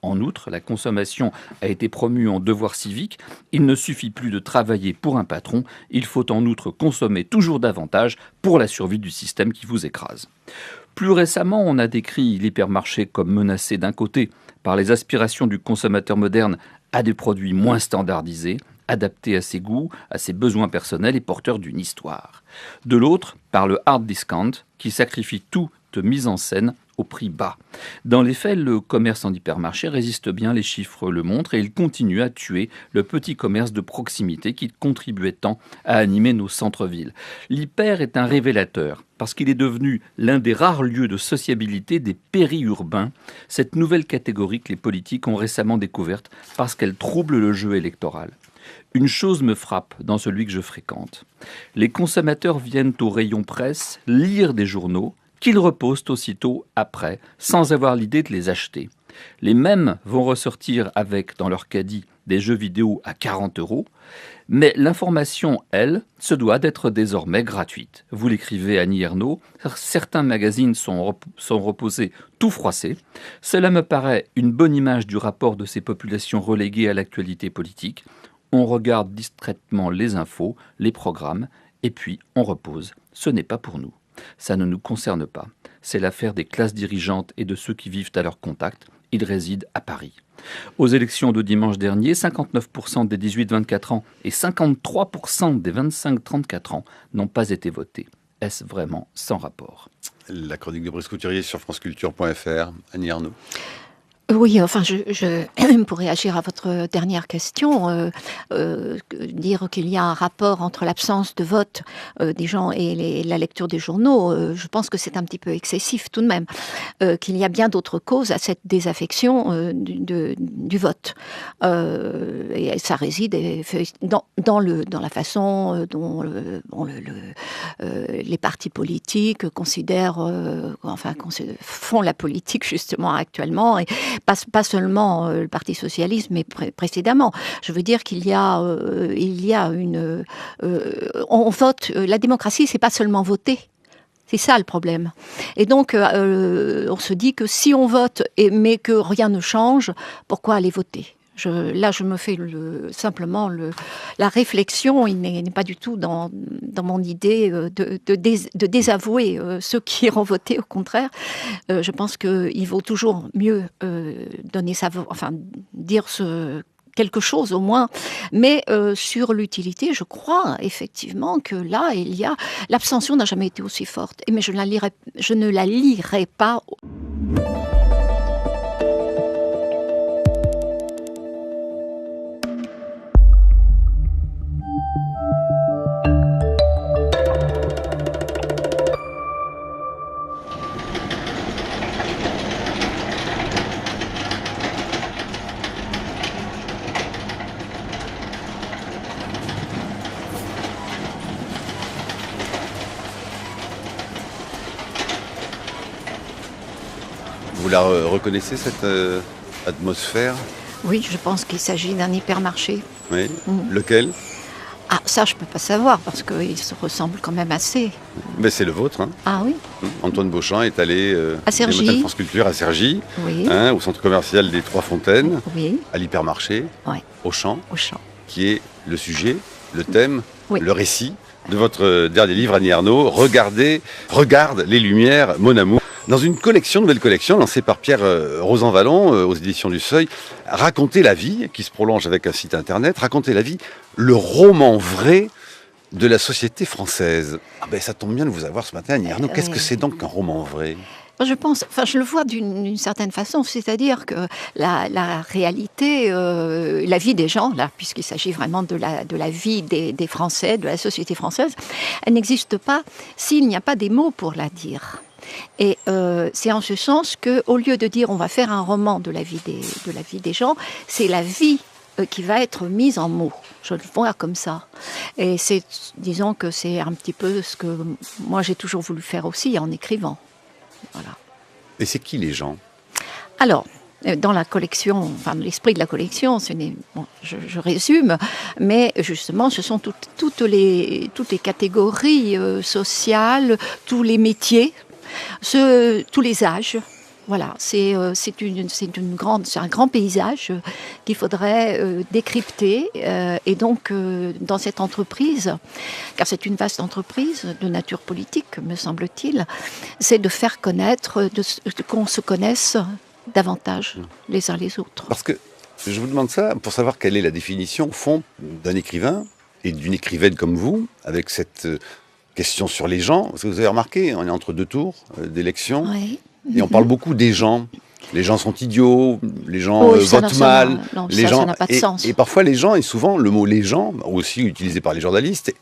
En outre, la consommation a été promue en devoir civique. Il ne suffit plus de travailler pour un patron. Il faut en outre consommer toujours davantage pour la survie du système qui vous écrase. Plus récemment, on a décrit l'hypermarché comme menacé d'un côté par les aspirations du consommateur moderne à des produits moins standardisés, adaptés à ses goûts, à ses besoins personnels et porteurs d'une histoire. De l'autre, par le hard discount qui sacrifie toute mise en scène au prix bas. Dans les faits, le commerce en hypermarché résiste bien, les chiffres le montrent, et il continue à tuer le petit commerce de proximité qui contribuait tant à animer nos centres-villes. L'hyper est un révélateur, parce qu'il est devenu l'un des rares lieux de sociabilité des périurbains, cette nouvelle catégorie que les politiques ont récemment découverte parce qu'elle trouble le jeu électoral. Une chose me frappe dans celui que je fréquente. Les consommateurs viennent au rayon presse lire des journaux qu'ils reposent aussitôt après, sans avoir l'idée de les acheter. Les mêmes vont ressortir avec, dans leur caddie, des jeux vidéo à 40 €, mais l'information, elle, se doit d'être désormais gratuite. Vous l'écrivez Annie Ernaux, certains magazines sont reposés tout froissés. Cela me paraît une bonne image du rapport de ces populations reléguées à l'actualité politique. On regarde distraitement les infos, les programmes, et puis on repose. Ce n'est pas pour nous. Ça ne nous concerne pas. C'est l'affaire des classes dirigeantes et de ceux qui vivent à leur contact. Ils résident à Paris. Aux élections de dimanche dernier, 59% des 18-24 ans et 53% des 25-34 ans n'ont pas été votés. est-ce vraiment sans rapport? La chronique de Brice Couturier sur franceculture.fr. Annie Ernaux. Oui, enfin, pour réagir à votre dernière question, dire qu'il y a un rapport entre l'absence de vote des gens et la lecture des journaux, je pense que c'est un petit peu excessif tout de même, qu'il y a bien d'autres causes à cette désaffection du vote. Et ça réside dans la façon dont les partis politiques font la politique justement actuellement, et pas seulement le Parti socialiste, mais précédemment. Je veux dire qu'il y a on vote. La démocratie, c'est pas seulement voter. C'est ça le problème. Et donc, on se dit que si on vote, mais que rien ne change, pourquoi aller voter ? Là, je me fais simplement la réflexion. Il n'est pas du tout dans mon idée de désavouer ceux qui iront voter. Au contraire, je pense qu'il vaut toujours mieux dire quelque chose au moins, mais sur l'utilité, je crois effectivement que là, l'abstention n'a jamais été aussi forte. Mais je ne la lirai pas. Vous la reconnaissez, cette atmosphère? Oui, je pense qu'il s'agit d'un hypermarché. Oui. Lequel? Ah, ça, je ne peux pas savoir, parce qu'ils se ressemblent quand même assez. Mais c'est le vôtre. Hein. Ah oui. Antoine Beauchamp est allé à Cergy. des France Culture à Cergy, oui. Au centre commercial des Trois Fontaines, oui. à l'hypermarché, ouais. Auchan, qui est le sujet, le thème, oui. le récit de votre dernier livre, Annie Ernaux, Regarde les Lumières, mon amour. Dans une nouvelle collection lancée par Pierre Rosanvallon aux éditions du Seuil, Raconter la vie, qui se prolonge avec un site internet, Raconter la vie, le roman vrai de la société française. Ah ben, ça tombe bien de vous avoir ce matin, Annie Ernaux. Qu'est-ce que c'est donc qu'un roman vrai ? Je le vois d'une certaine façon, c'est-à-dire que la réalité, la vie des gens, là, puisqu'il s'agit vraiment de la vie des Français, de la société française, elle n'existe pas s'il n'y a pas des mots pour la dire. Et c'est en ce sens qu'au lieu de dire on va faire un roman de la vie des gens, c'est la vie qui va être mise en mots. Je le vois comme ça. Et disons que c'est un petit peu ce que moi j'ai toujours voulu faire aussi en écrivant. Voilà. Et c'est qui les gens ? Alors, dans la collection, l'esprit de la collection, je résume, mais justement, ce sont toutes les catégories sociales, tous les métiers, tous les âges. Voilà, c'est un grand paysage qu'il faudrait décrypter. Et donc, dans cette entreprise, car c'est une vaste entreprise de nature politique, me semble-t-il, c'est de faire connaître, qu'on se connaisse davantage les uns les autres. Parce que je vous demande ça pour savoir quelle est la définition, au fond, d'un écrivain et d'une écrivaine comme vous, avec cette question sur les gens. Parce que vous avez remarqué, on est entre deux tours d'élection. Oui. Et on parle beaucoup des gens. Les gens sont idiots, les gens votent mal. Ça n'a pas de sens. Et parfois les gens, et souvent le mot les gens, aussi utilisé par les journalistes,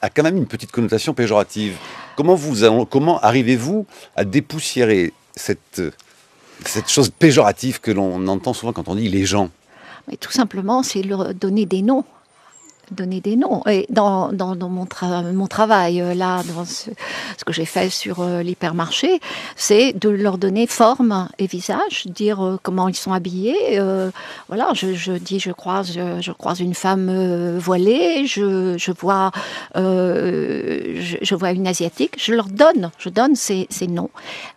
a quand même une petite connotation péjorative. Comment arrivez-vous à dépoussiérer cette chose péjorative que l'on entend souvent quand on dit les gens ? Mais tout simplement, c'est leur donner des noms. Et dans mon travail, là, dans ce que j'ai fait sur l'hypermarché, c'est de leur donner forme et visage, dire comment ils sont habillés. Voilà, je croise une femme voilée, je vois une asiatique, je donne ces noms.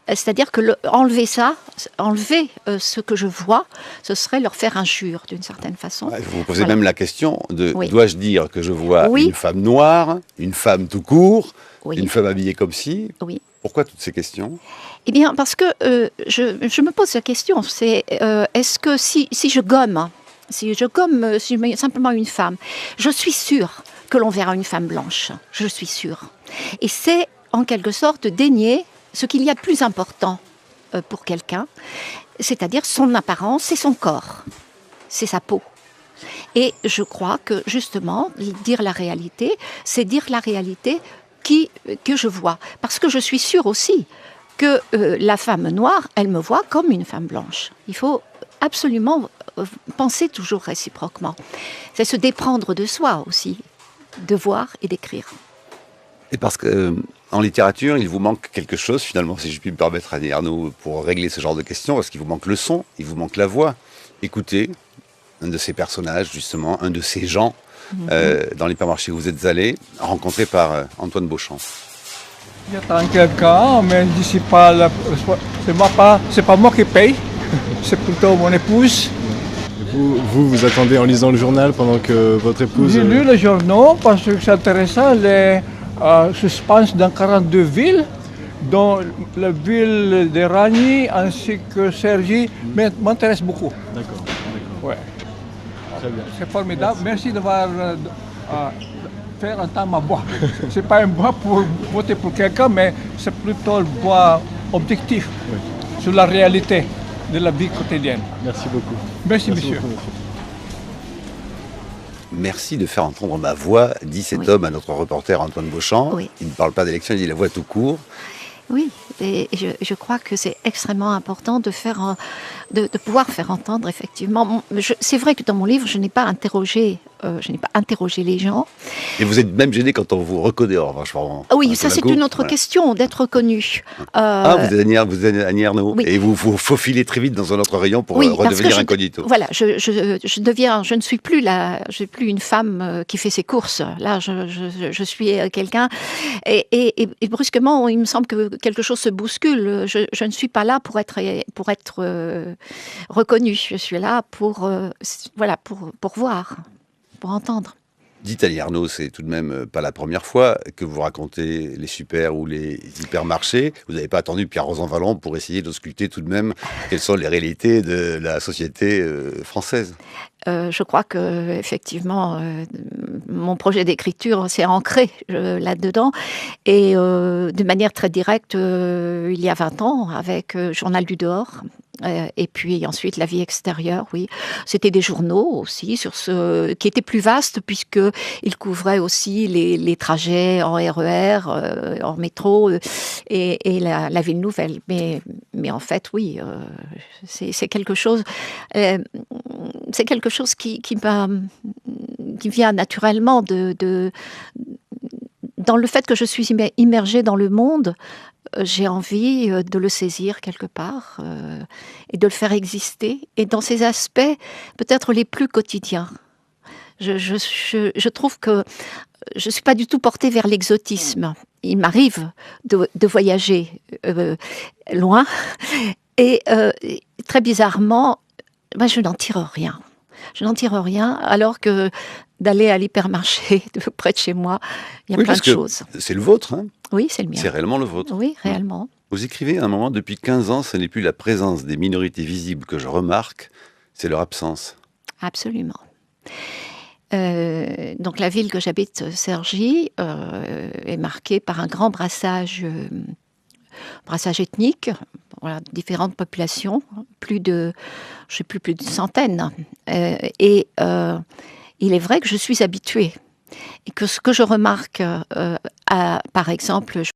C'est-à-dire que enlever ce que je vois, ce serait leur faire injure d'une certaine façon. Vous vous posez même la question de dois-je dire que je vois une femme noire, une femme tout court, une femme habillée comme ci ? Pourquoi toutes ces questions ? Eh bien, parce que je me pose la question, c'est est-ce que si je gomme simplement une femme, je suis sûre que l'on verra une femme blanche. Je suis sûre. Et c'est en quelque sorte dénier ce qu'il y a de plus important pour quelqu'un, c'est-à-dire son apparence et son corps, c'est sa peau. Et je crois que justement, dire la réalité, c'est dire la réalité que je vois. Parce que je suis sûre aussi que la femme noire, elle me voit comme une femme blanche. Il faut absolument penser toujours réciproquement. C'est se déprendre de soi aussi, de voir et d'écrire. Et parce que en littérature, il vous manque quelque chose finalement, si je puis me permettre, Annie Ernaux, pour régler ce genre de questions, parce qu'il vous manque le son, il vous manque la voix. Écoutez un de ces personnages, justement, un de ces gens, dans l'hypermarché où vous êtes allé, rencontré par Antoine Beauchamp. J'attends quelqu'un, mais je ne c'est pas moi qui paye, c'est plutôt mon épouse. Vous attendez en lisant le journal pendant que votre épouse... J'ai lu le journal parce que c'est intéressant, les suspens dans 42 villes, dont la ville de Ragny ainsi que Cergy m'intéresse beaucoup. D'accord. Ouais. Très bien. C'est formidable. Merci d'avoir fait entendre ma voix. Ce n'est pas une voix pour voter pour quelqu'un, mais c'est plutôt une voix objective sur la réalité de la vie quotidienne. Merci beaucoup. Merci monsieur. Beaucoup, monsieur. Merci de faire entendre ma voix, dit cet homme à notre reporter Antoine Beauchamp. Oui. Il ne parle pas d'élection, il dit la voix tout court. Oui, et je crois que c'est extrêmement important de pouvoir faire entendre effectivement. C'est vrai que dans mon livre, je n'ai pas interrogé les gens. Et vous êtes même gêné quand on vous reconnaît, en revanche. Oui, ça c'est une autre question, d'être reconnu. Vous êtes Annie Ernaux, oui. et vous vous faufilez très vite dans un autre rayon pour oui, redevenir incognito. Voilà, je ne suis plus une femme qui fait ses courses. Là, je suis quelqu'un, et brusquement, il me semble que quelque chose se bouscule. Je ne suis pas là pour être reconnue. Je suis là pour voir, pour entendre. Dites Annie Ernaux, c'est tout de même pas la première fois que vous racontez les super ou les hypermarchés. Vous n'avez pas attendu Pierre Rosanvallon pour essayer d'ausculter tout de même quelles sont les réalités de la société française. Je crois que effectivement, mon projet d'écriture s'est ancré là-dedans, et de manière très directe, il y a 20 ans, avec Journal du dehors. Et puis ensuite la vie extérieure, oui. C'était des journaux aussi qui étaient plus vastes, puisqu'ils couvraient aussi les trajets en RER, en métro, et la ville nouvelle. Mais en fait, oui, c'est quelque chose qui vient naturellement dans le fait que je suis immergée dans le monde. J'ai envie de le saisir quelque part et de le faire exister, et dans ses aspects peut-être les plus quotidiens. Je trouve que je ne suis pas du tout portée vers l'exotisme. Il m'arrive de voyager loin, et très bizarrement, je n'en tire rien. Je n'en tire rien, alors que d'aller à l'hypermarché près de chez moi, il y a plein de choses. C'est le vôtre, hein ? Oui, c'est le mien. C'est réellement le vôtre. Oui, réellement. Vous écrivez à un moment, depuis 15 ans, ce n'est plus la présence des minorités visibles que je remarque, c'est leur absence. Absolument. Donc la ville que j'habite, Cergy, est marquée par un grand brassage ethnique, voilà, différentes populations, plus d'une centaine. Et il est vrai que je suis habituée. Et que ce que je remarque, par exemple,